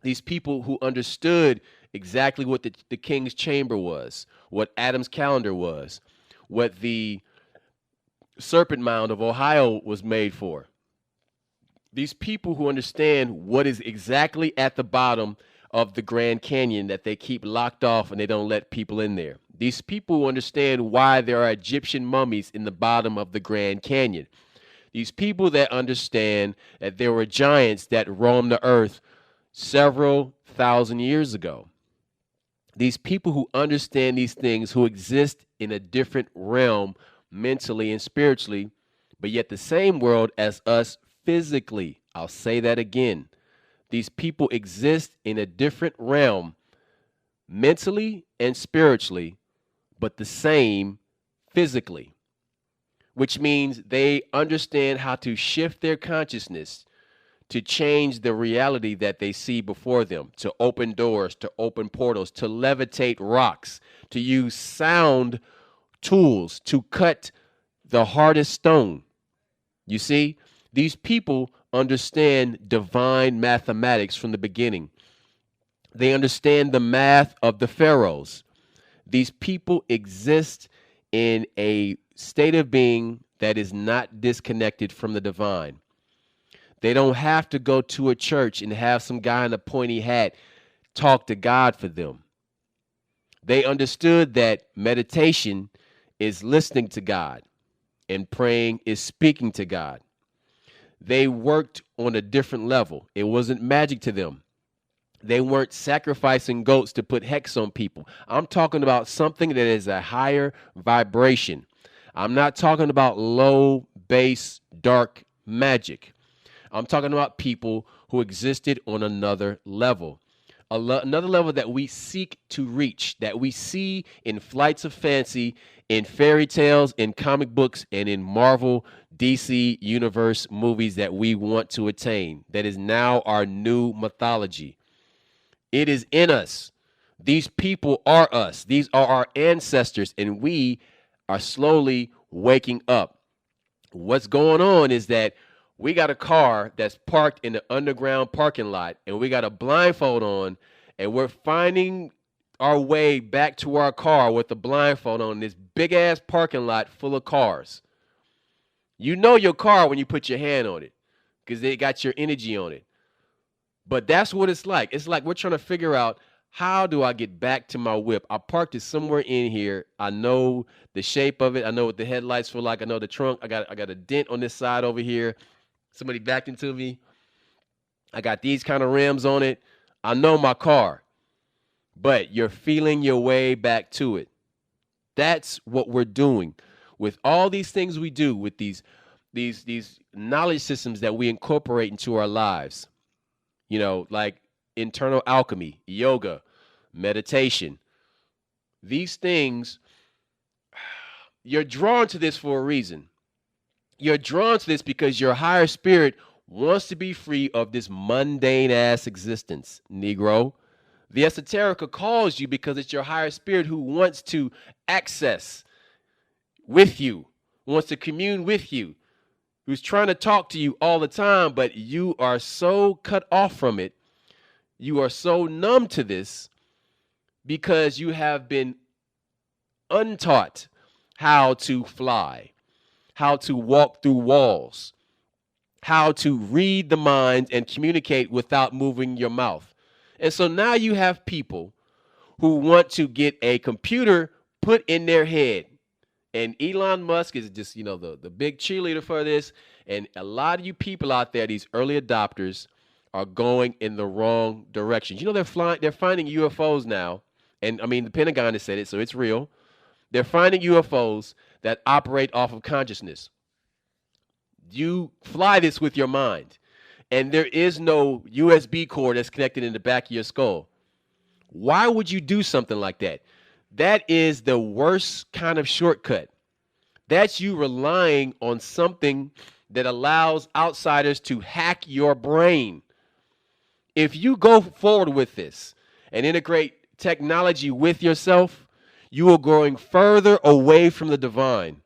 these people who understood exactly what the king's chamber was, what Adam's calendar was, what the serpent mound of Ohio was made for. These people who understand what is exactly at the bottom of the Grand Canyon that they keep locked off and they don't let people in there. These people who understand why there are Egyptian mummies in the bottom of the Grand Canyon. These people that understand that there were giants that roamed the earth several thousand years ago. These people who understand these things, who exist in a different realm mentally and spiritually, but yet the same world as us physically. I'll say that again. These people exist in a different realm mentally and spiritually, but the same physically, which means they understand how to shift their consciousness to change the reality that they see before them, to open doors, to open portals, to levitate rocks, to use sound tools to cut the hardest stone. You see, these people understand divine mathematics from the beginning. They understand the math of the pharaohs. These people exist in a state of being that is not disconnected from the divine. They don't have to go to a church and have some guy in a pointy hat talk to God for them. They understood that meditation is listening to God and praying is speaking to God. They worked on a different level. It wasn't magic to them. They weren't sacrificing goats to put hex on people. I'm talking about something that is a higher vibration. I'm not talking about low, base, dark magic. I'm talking about people who existed on another level. another level that we seek to reach, that we see in flights of fancy, in fairy tales, in comic books, and in Marvel, DC universe movies that we want to attain. That is now our new mythology. It is in us. These people are us. These are our ancestors, and we are slowly waking up. What's going on is that we got a car that's parked in the underground parking lot, and we got a blindfold on, and we're finding our way back to our car with the blindfold on this big ass parking lot full of cars. You know your car when you put your hand on it because they got your energy on it. But that's what it's like. It's like we're trying to figure out, how do I get back to my whip? I parked it somewhere in here. I know the shape of it. I know what the headlights feel like. I know the trunk. I got a dent on this side over here. Somebody backed into me. I got these kind of rims on it. I know my car. But you're feeling your way back to it. That's what we're doing with all these things we do, with these knowledge systems that we incorporate into our lives. You know, like internal alchemy, yoga, meditation. These things, you're drawn to this for a reason. You're drawn to this because your higher spirit wants to be free of this mundane ass existence, Negro. The esoterica calls you because it's your higher spirit who wants to access with you, wants to commune with you, who's trying to talk to you all the time, but you are so cut off from it. You are so numb to this because you have been untaught how to fly, how to walk through walls, how to read the mind and communicate without moving your mouth. And so now you have people who want to get a computer put in their head. And Elon Musk is just, the big cheerleader for this. And a lot of you people out there, these early adopters, are going in the wrong direction. They're finding UFOs now. And I mean, the Pentagon has said it, so it's real. They're finding UFOs that operate off of consciousness. You fly this with your mind. And there is no USB cord that's connected in the back of your skull. Why would you do something like that? That is the worst kind of shortcut. That's you relying on something that allows outsiders to hack your brain. If you go forward with this and integrate technology with yourself, you are going further away from the divine.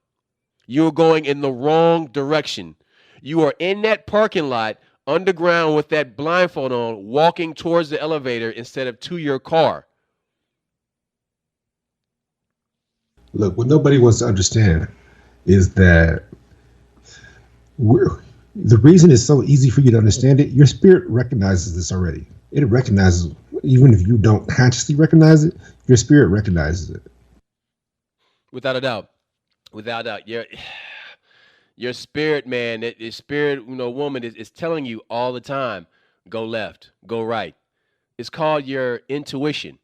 You are going in the wrong direction. You are in that parking lot underground with that blindfold on, walking towards the elevator instead of to your car. Look, what nobody wants to understand is that the reason it's so easy for you to understand it, your spirit recognizes this already. It recognizes, even if you don't consciously recognize it, your spirit recognizes it. Without a doubt. Without a doubt. Your spirit, man, that spirit, woman is telling you all the time, go left, go right. It's called your intuition.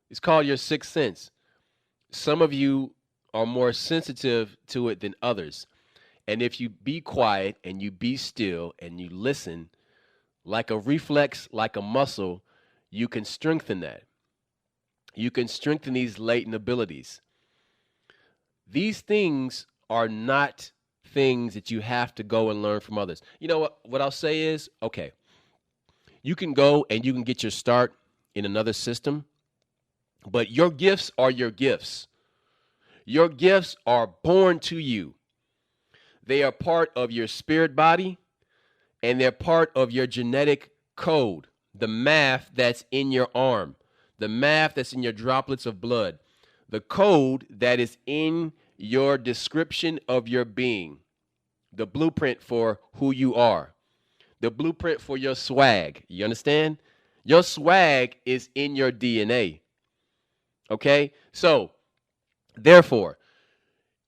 It's called your sixth sense. Some of you are more sensitive to it than others. And if you be quiet and you be still and you listen, like a reflex, like a muscle, you can strengthen that. You can strengthen these latent abilities. These things are not things that you have to go and learn from others. You know what I'll say is, okay, you can go and you can get your start in another system, but your gifts are your gifts. Your gifts are born to you. They are part of your spirit body, and they're part of your genetic code, the math that's in your arm, the math that's in your droplets of blood, the code that is in your description of your being, the blueprint for who you are, the blueprint for your swag. You understand? Your swag is in your DNA. Okay? So, therefore,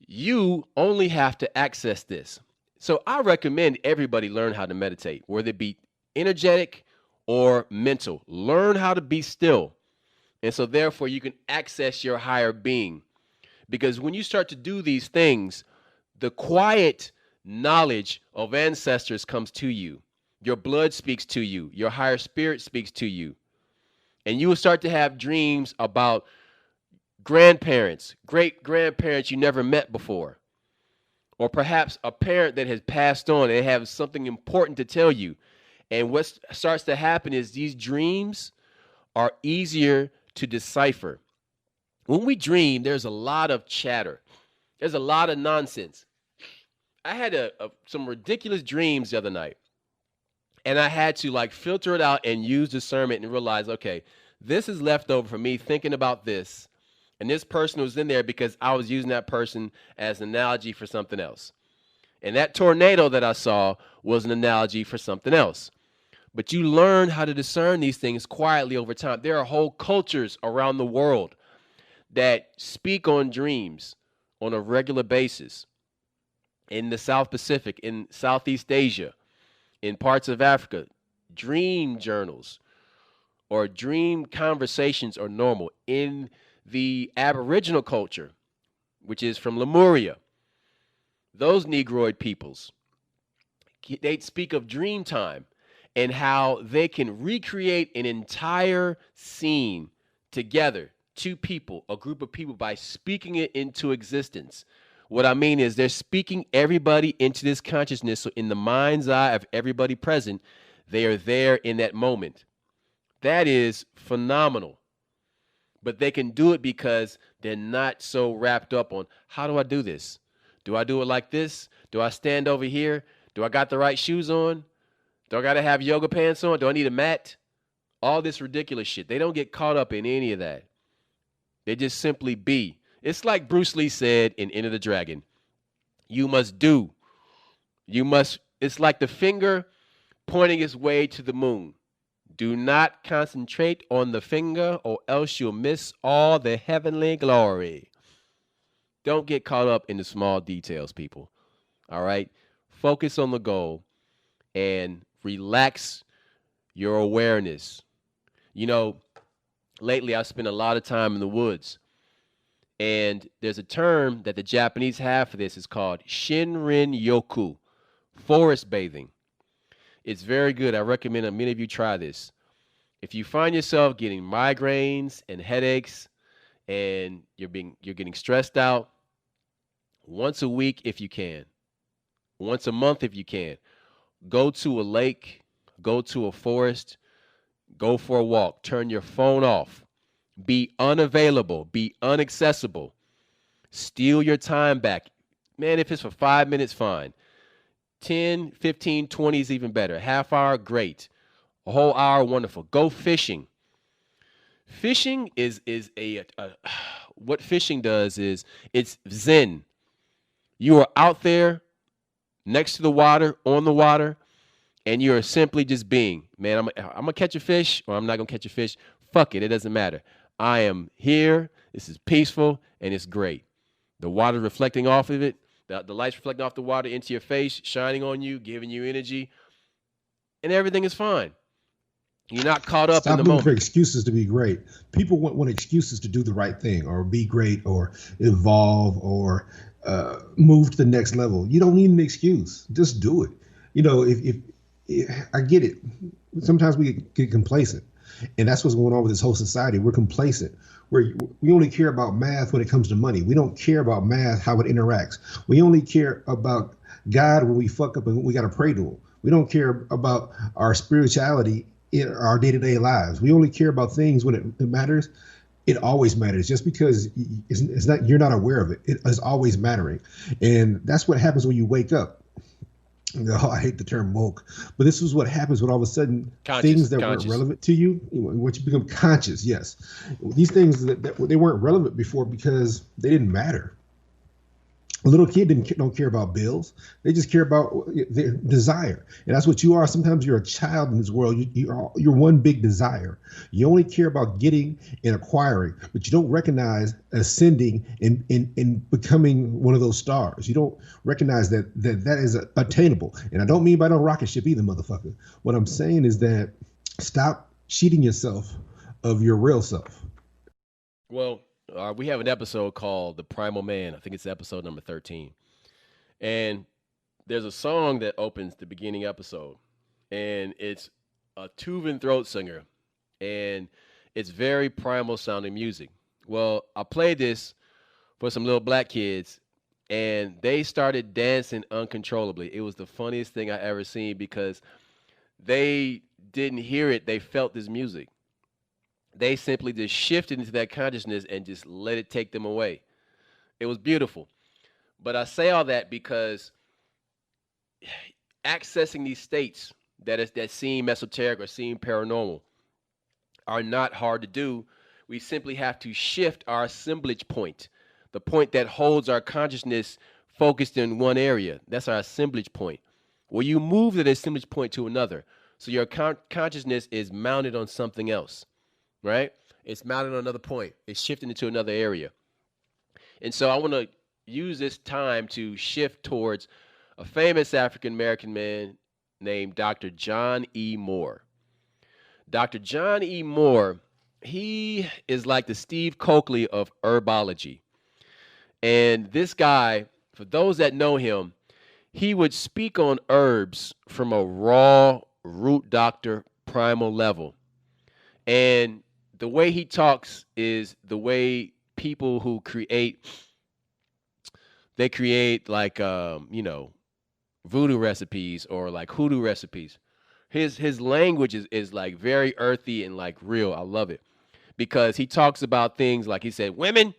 you only have to access this. So I recommend everybody learn how to meditate, whether it be energetic or mental. Learn how to be still. And so therefore you can access your higher being. Because when you start to do these things, the quiet knowledge of ancestors comes to you. Your blood speaks to you. Your higher spirit speaks to you. And you will start to have dreams about grandparents, great grandparents you never met before, or perhaps a parent that has passed on and they have something important to tell you. And what starts to happen is these dreams are easier to decipher. When we dream, there's a lot of chatter. There's a lot of nonsense. I had some ridiculous dreams the other night, and I had to like filter it out and use discernment and realize, okay, this is left over from me thinking about this, and this person was in there because I was using that person as an analogy for something else. And that tornado that I saw was an analogy for something else. But you learn how to discern these things quietly over time. There are whole cultures around the world that speak on dreams on a regular basis. In the South Pacific, in Southeast Asia, in parts of Africa, dream journals or dream conversations are normal. In the Aboriginal culture, which is from Lemuria, those Negroid peoples, they speak of dream time and how they can recreate an entire scene together, two people, a group of people, by speaking it into existence. What I mean is they're speaking everybody into this consciousness. So in the mind's eye of everybody present, they are there in that moment. That is phenomenal. But they can do it because they're not so wrapped up on, how do I do this? Do I do it like this? Do I stand over here? Do I got the right shoes on? Do I got to have yoga pants on? Do I need a mat? All this ridiculous shit. They don't get caught up in any of that. They just simply be. It's like Bruce Lee said in Enter the Dragon. You must do. It's like the finger pointing its way to the moon. Do not concentrate on the finger or else you'll miss all the heavenly glory. Don't get caught up in the small details, people. All right? Focus on the goal and relax your awareness. You know, lately I've spent a lot of time in the woods. And there's a term that the Japanese have for this. It's called Shinrin Yoku, forest bathing. It's very good. I recommend that many of you try this. If you find yourself getting migraines and headaches and you're getting stressed out, once a week if you can, once a month if you can, go to a lake, go to a forest, go for a walk, turn your phone off. Be unavailable. Be unaccessible. Steal your time back. Man, if it's for 5 minutes, fine. 10, 15, 20 is even better. Half hour, great. A whole hour, wonderful. Go fishing. Fishing is what fishing does is it's zen. You are out there next to the water, on the water, and you are simply just being. Man, I'm going to catch a fish or I'm not going to catch a fish. Fuck it. It doesn't matter. I am here. This is peaceful and it's great. The water reflecting off of it, the light's reflecting off the water into your face, shining on you, giving you energy, and everything is fine. You're not caught up in the moment. Stop looking for excuses to be great. People want excuses to do the right thing or be great or evolve or move to the next level. You don't need an excuse. Just do it. You know, if I get it. Sometimes we get complacent. And that's what's going on with this whole society. We're complacent. We only care about math when it comes to money. We don't care about math, how it interacts. We only care about God when we fuck up and we got to pray to him. We don't care about our spirituality in our day-to-day lives. We only care about things when it matters. It always matters. Just because it's not, you're not aware of it, it is always mattering. And that's what happens when you wake up. Oh, I hate the term woke, but this is what happens when all of a sudden things that weren't relevant to you, once you become conscious, yes, these things that they weren't relevant before because they didn't matter. A little kid don't care about bills. They just care about their desire. And that's what you are. Sometimes you're a child in this world. You're one big desire. You only care about getting and acquiring, but you don't recognize ascending and becoming one of those stars. You don't recognize that is attainable. And I don't mean by no rocket ship either, motherfucker. What I'm saying is that stop cheating yourself of your real self. Well, we have an episode called The Primal Man. I think it's episode number 13. And there's a song that opens the beginning episode. And it's a Tuvan throat singer. And It's very primal sounding music. Well, I played this for some little black kids, and they started dancing uncontrollably. It was the funniest thing I ever seen because they didn't hear it, they felt this music. They simply just shifted into that consciousness and just let it take them away. It was beautiful. But I say all that because accessing these states that seem esoteric or seem paranormal are not hard to do. We simply have to shift our assemblage point, the point that holds our consciousness focused in one area. That's our assemblage point. Well, you move that assemblage point to another. So your consciousness is mounted on something else, right? It's mounted on another point. It's shifting into another area. And so I want to use this time to shift towards a famous African American man named Dr. John E. Moore. Dr. John E. Moore, he is like the Steve Coakley of herbology. And this guy, for those that know him, he would speak on herbs from a raw root doctor primal level. And the way he talks is the way people who create, they create like, voodoo recipes or like hoodoo recipes. His language is like very earthy and like real. I love it because he talks about things like he said, women,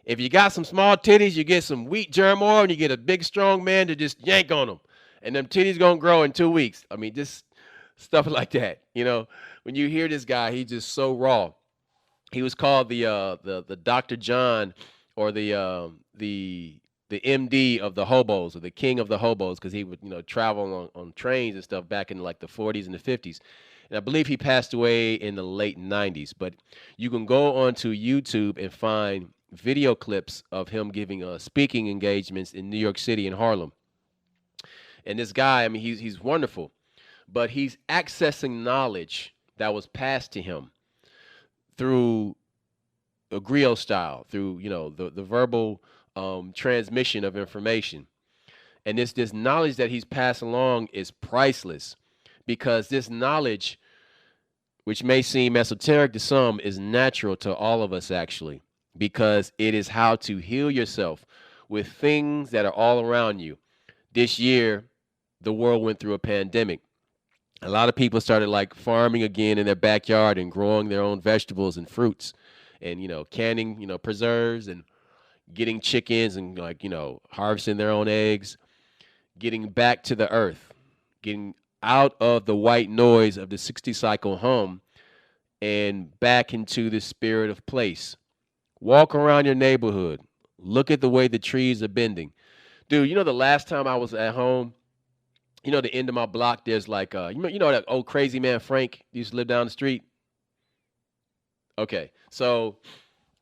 if you got some small titties, you get some wheat germ oil and you get a big strong man to just yank on them, and them titties gonna grow in 2 weeks. I mean, just stuff like that. You know, when you hear this guy, he's just so raw. He was called the Dr. John or the MD of the hobos or the king of the hobos because he would travel on trains and stuff back in like the 40s and the 50s. And I believe he passed away in the late 90s. But you can go onto YouTube and find video clips of him giving speaking engagements in New York City and Harlem. And this guy, I mean, he's wonderful, but he's accessing knowledge that was passed to him through a griot style, through the verbal transmission of information. And this knowledge that he's passed along is priceless because this knowledge, which may seem esoteric to some, is natural to all of us actually, because it is how to heal yourself with things that are all around you. This year, the world went through a pandemic. A lot of people started like farming again in their backyard and growing their own vegetables and fruits and, canning, preserves and getting chickens and harvesting their own eggs, getting back to the earth, getting out of the white noise of the 60 cycle hum and back into the spirit of place. Walk around your neighborhood. Look at the way the trees are bending. Dude, the last time I was at home, the end of my block, there's like, that old crazy man Frank used to live down the street? Okay, so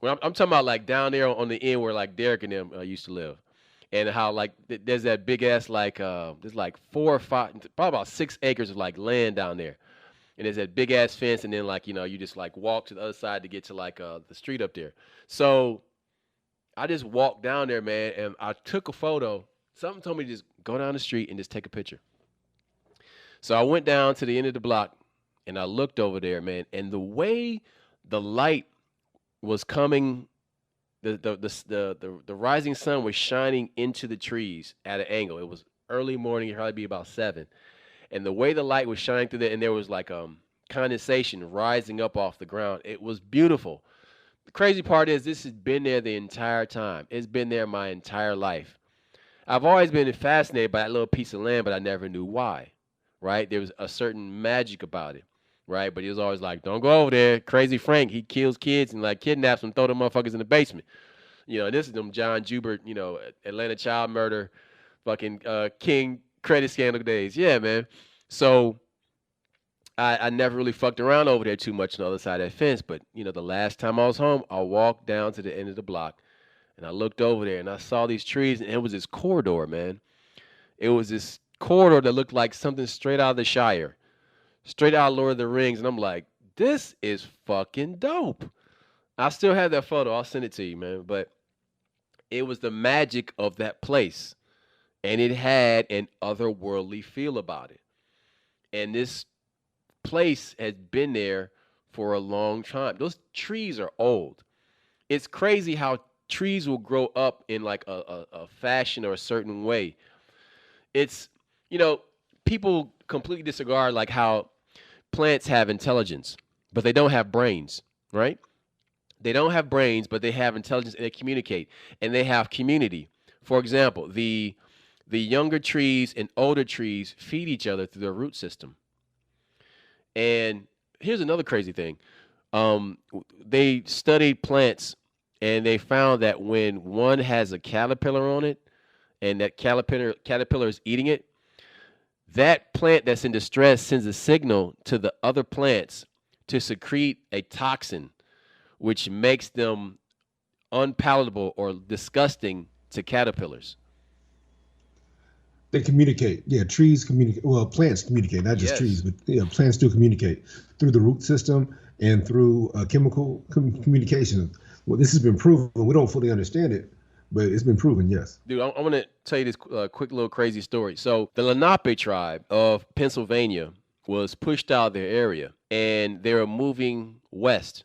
when I'm talking about like down there on the end where like Derek and them used to live, and how like there's that big ass like there's like 4 or 5, probably about 6 acres of like land down there, and there's that big ass fence, and then like you just like walk to the other side to get to like the street up there. So I just walked down there, man, and I took a photo. Something told me to just go down the street and just take a picture. So I went down to the end of the block and I looked over there, man, and the way the light was coming, the rising sun was shining into the trees at an angle. It was early morning, it'd probably be about 7. And the way the light was shining through there, and there was like condensation rising up off the ground. It was beautiful. The crazy part is this has been there the entire time. It's been there my entire life. I've always been fascinated by that little piece of land, but I never knew why, right? There was a certain magic about it, right? But he was always like, don't go over there. Crazy Frank, he kills kids and like kidnaps them, throw them motherfuckers in the basement. This is them John Jubert, Atlanta child murder, fucking King credit scandal days. Yeah, man. So I never really fucked around over there too much on the other side of that fence. But, the last time I was home, I walked down to the end of the block and I looked over there and I saw these trees, and it was this corridor, man. It was this corridor that looked like something straight out of the Shire, straight out of Lord of the Rings. And I'm like, this is fucking dope. I still have that photo. I'll send it to you, man. But it was the magic of that place. And it had an otherworldly feel about it. And this place has been there for a long time. Those trees are old. It's crazy how trees will grow up in like a fashion or a certain way. It's, you know, people completely disregard like how plants have intelligence, but they don't have brains, right? They don't have brains, but they have intelligence and they communicate and they have community. For example, the younger trees and older trees feed each other through their root system. And here's another crazy thing. They studied plants and they found that when one has a caterpillar on it and that caterpillar is eating it, that plant that's in distress sends a signal to the other plants to secrete a toxin which makes them unpalatable or disgusting to caterpillars. They communicate. Yeah, trees communicate. Well, plants communicate, not just trees, Yes. but plants do communicate through the root system and through chemical communication. Well, this has been proven. We don't fully understand it, but it's been proven. Yes. Dude, I'm going to tell you this quick little crazy story. So, the Lenape tribe of Pennsylvania was pushed out of their area and they were moving west.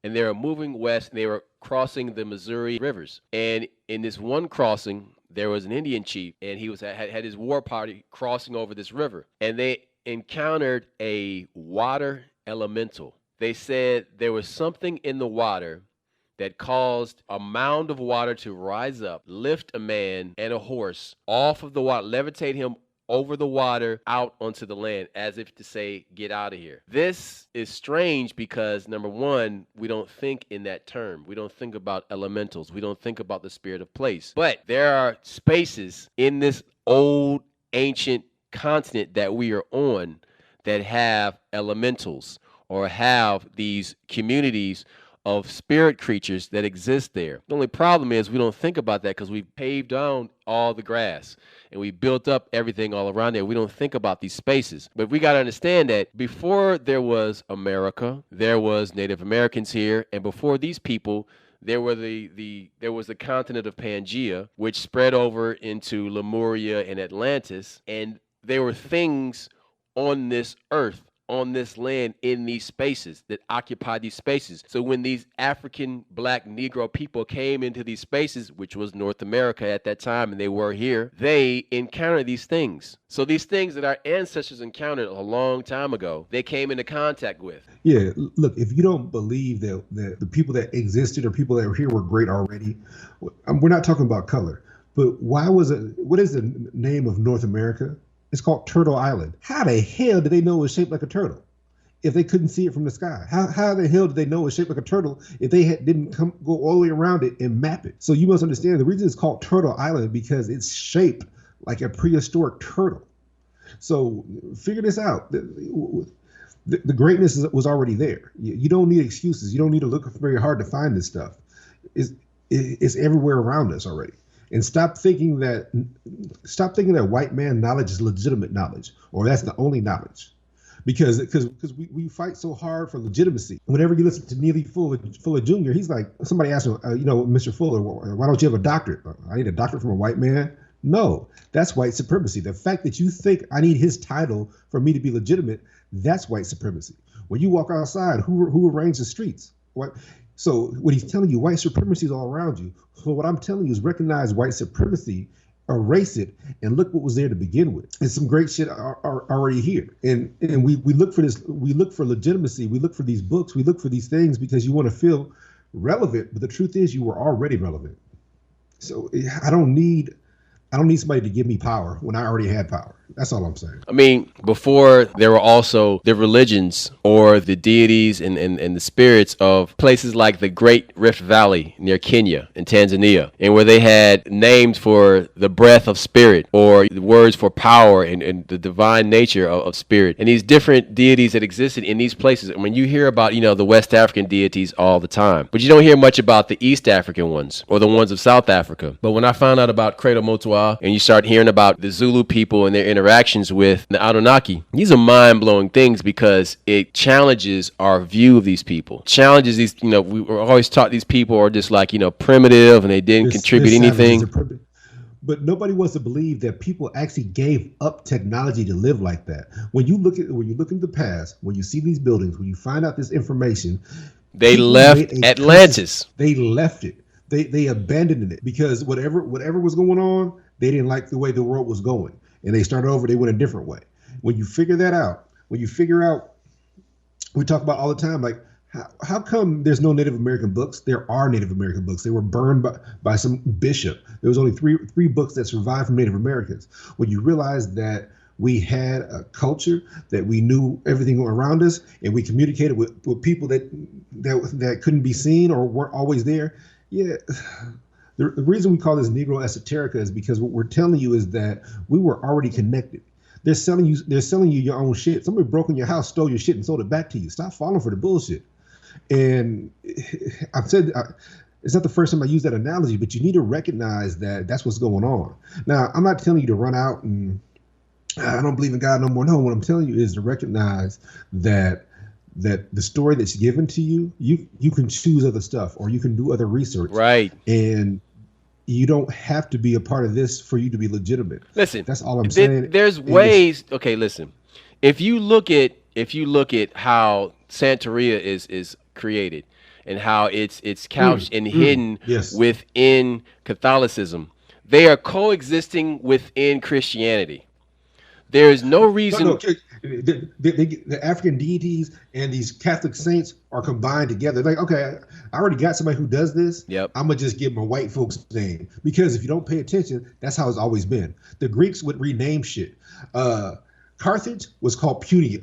And they were moving west and they were crossing the Missouri rivers. And in this one crossing, there was an Indian chief and he had his war party crossing over this river. And they encountered a water elemental. They said there was something in the water that caused a mound of water to rise up, lift a man and a horse off of the water, levitate him over the water out onto the land, as if to say, get out of here. This is strange because, number one, we don't think in that term. We don't think about elementals. We don't think about the spirit of place. But there are spaces in this old, ancient continent that we are on that have elementals or have these communities of spirit creatures that exist there. The only problem is we don't think about that because we paved down all the grass and we built up everything all around there. We don't think about these spaces. But we got to understand that before there was America, there was Native Americans here, and before these people, there was the continent of Pangea, which spread over into Lemuria and Atlantis, and there were things on this earth, on this land, in these spaces that occupy these spaces. So when these African black Negro people came into these spaces, which was North America at that time, and they were here, they encountered these things. So these things that our ancestors encountered a long time ago, they came into contact with. Yeah. Look, if you don't believe that the people that existed or people that were here were great already, we're not talking about color. But why was it? What is the name of North America? It's called Turtle Island. How the hell did they know it was shaped like a turtle if they couldn't see it from the sky? How the hell did they know it was shaped like a turtle if they didn't go all the way around it and map it? So you must understand the reason it's called Turtle Island because it's shaped like a prehistoric turtle. So figure this out. The greatness was already there. You don't need excuses. You don't need to look very hard to find this stuff. It's everywhere around us already. And stop thinking that white man knowledge is legitimate knowledge or that's the only knowledge. Because we fight so hard for legitimacy. Whenever you listen to Neely Fuller Jr., he's like, somebody asked him, Mr. Fuller, why don't you have a doctorate? I need a doctorate from a white man. No, that's white supremacy. The fact that you think I need his title for me to be legitimate, that's white supremacy. When you walk outside, who arranged the streets? What? So what he's telling you, white supremacy is all around you. So what I'm telling you is recognize white supremacy, erase it, and look what was there to begin with. And some great shit are already here. And we look for this, we look for legitimacy, we look for these books, we look for these things because you want to feel relevant. But the truth is you were already relevant. So I don't need somebody to give me power when I already had power. That's all I'm saying. I mean, before there were also the religions or the deities and the spirits of places like the Great Rift Valley near Kenya and Tanzania, and where they had names for the breath of spirit or the words for power and the divine nature of spirit, and these different deities that existed in these places. And when you hear about, the West African deities all the time, but you don't hear much about the East African ones or the ones of South Africa. But when I found out about Credo Mutwa and you start hearing about the Zulu people and their interactions with the Anunnaki, these are mind-blowing things because it challenges our view of these people. Challenges these, we were always taught these people are just like, primitive and they didn't contribute anything. but nobody wants to believe that people actually gave up technology to live like that. When you look into the past, when you see these buildings, when you find out this information, They people made left a conscious. Atlantis. They left it. They abandoned it because whatever was going on, they didn't like the way the world was going, and they started over. They went a different way. When you figure that out, we talk about all the time, like how come there's no Native American books? There are Native American books. They were burned by some bishop. There was only three books that survived from Native Americans. When you realize that we had a culture, that we knew everything around us, and we communicated with people that couldn't be seen or weren't always there. Yeah, the reason we call this Negro esoterica is because what we're telling you is that we were already connected. They're selling you your own shit. Somebody broke in your house, stole your shit, and sold it back to you. Stop falling for the bullshit. And I've said it's not the first time I use that analogy, but you need to recognize that that's what's going on. Now, I'm not telling you to run out and I don't believe in God no more. No, what I'm telling you is to recognize that the story that's given to you, you can choose other stuff or you can do other research. Right. And you don't have to be a part of this for you to be legitimate. Listen, that's all I'm saying. There's ways. Okay, listen. If you look at how Santeria is created and how it's couched and hidden within Catholicism, they are coexisting within Christianity. There is no reason. No. The African deities and these Catholic saints are combined together. Like, okay, I already got somebody who does this. Yep. I'm gonna just give them a white folks name because if you don't pay attention, that's how it's always been. The Greeks would rename shit. Carthage was called Punia.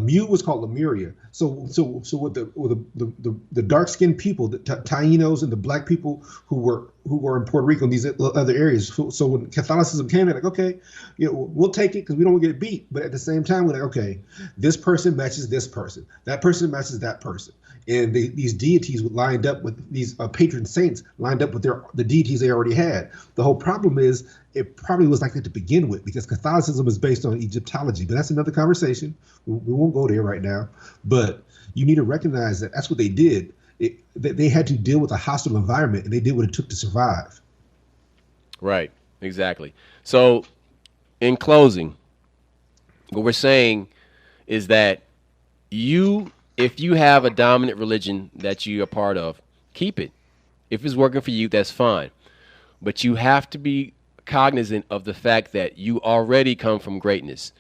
Mu was called Lemuria. So what the dark skinned people, the Tainos and the black people who were in Puerto Rico and these other areas. So when Catholicism came, they're like, okay, we'll take it because we don't want to get beat. But at the same time, we're like, okay, this person matches this person, that person matches that person, and these deities lined up with these patron saints lined up with the deities they already had. The whole problem is it probably was like that to begin with because Catholicism is based on Egyptology, but that's another conversation. We won't go there right now. But you need to recognize that that's what they did. They had to deal with a hostile environment, and they did what it took to survive. Right, exactly. So, in closing, what we're saying is that if you have a dominant religion that you are part of, keep it. If it's working for you, that's fine. But you have to be cognizant of the fact that you already come from greatness.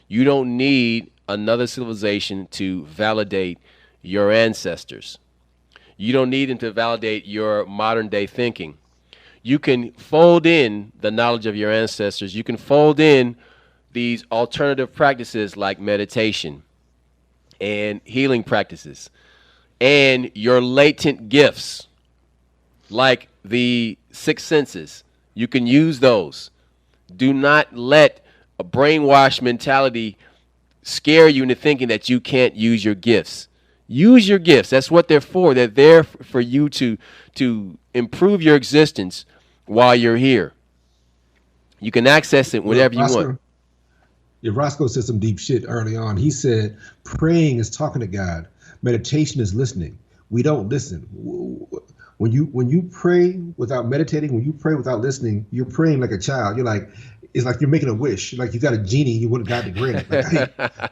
You don't need another civilization to validate your ancestors. You don't need them to validate your modern day thinking. You can fold in the knowledge of your ancestors. You can fold in these alternative practices like meditation and healing practices and your latent gifts like the six senses. You can use those. Do not let a brainwash mentality scare you into thinking that you can't use your gifts. Use your gifts. That's what they're for. They're there for you to improve your existence while you're here. You can access it whenever you want. Yeah, Roscoe said some deep shit early on. He said, praying is talking to God. Meditation is listening. We don't listen. When you pray without meditating, when you pray without listening, you're praying like a child. It's like you're making a wish. Like you got a genie, you want God to grant it. Like, hey,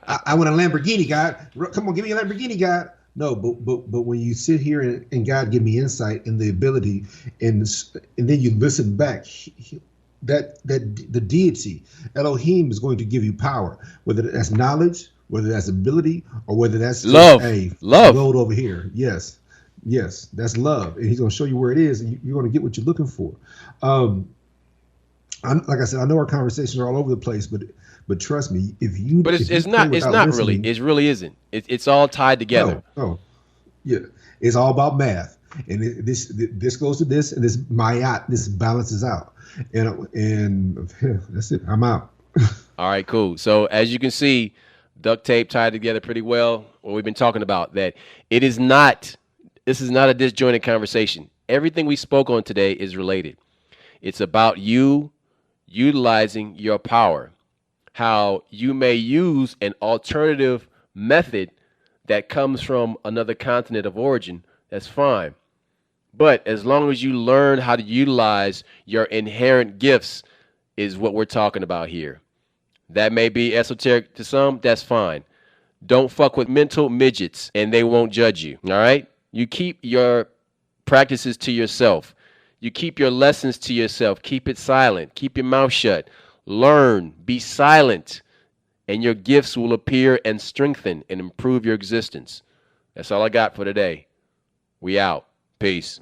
I want a Lamborghini, God. Come on, give me a Lamborghini, God. No, but when you sit here and God give me insight and the ability, and then you listen back, that the deity Elohim is going to give you power, whether that's knowledge, whether that's ability, or whether that's love. Love over here. Yes, that's love, and he's going to show you where it is, and you're going to get what you're looking for. Like I said, I know our conversations are all over the place, but trust me, But it's not really. It really isn't. It's all tied together. Oh, yeah. It's all about math, and this goes to this, and this balances out, and that's it. I'm out. All right, cool. So as you can see, duct tape tied together pretty well. What we've been talking about, that it is not. This is not a disjointed conversation. Everything we spoke on today is related. It's about you utilizing your power, how you may use an alternative method that comes from another continent of origin. That's fine. But as long as you learn how to utilize your inherent gifts, is what we're talking about here. That may be esoteric to some, that's fine. Don't fuck with mental midgets and they won't judge you. All right? You keep your practices to yourself. You keep your lessons to yourself. Keep it silent. Keep your mouth shut. Learn. Be silent. And your gifts will appear and strengthen and improve your existence. That's all I got for today. We out. Peace.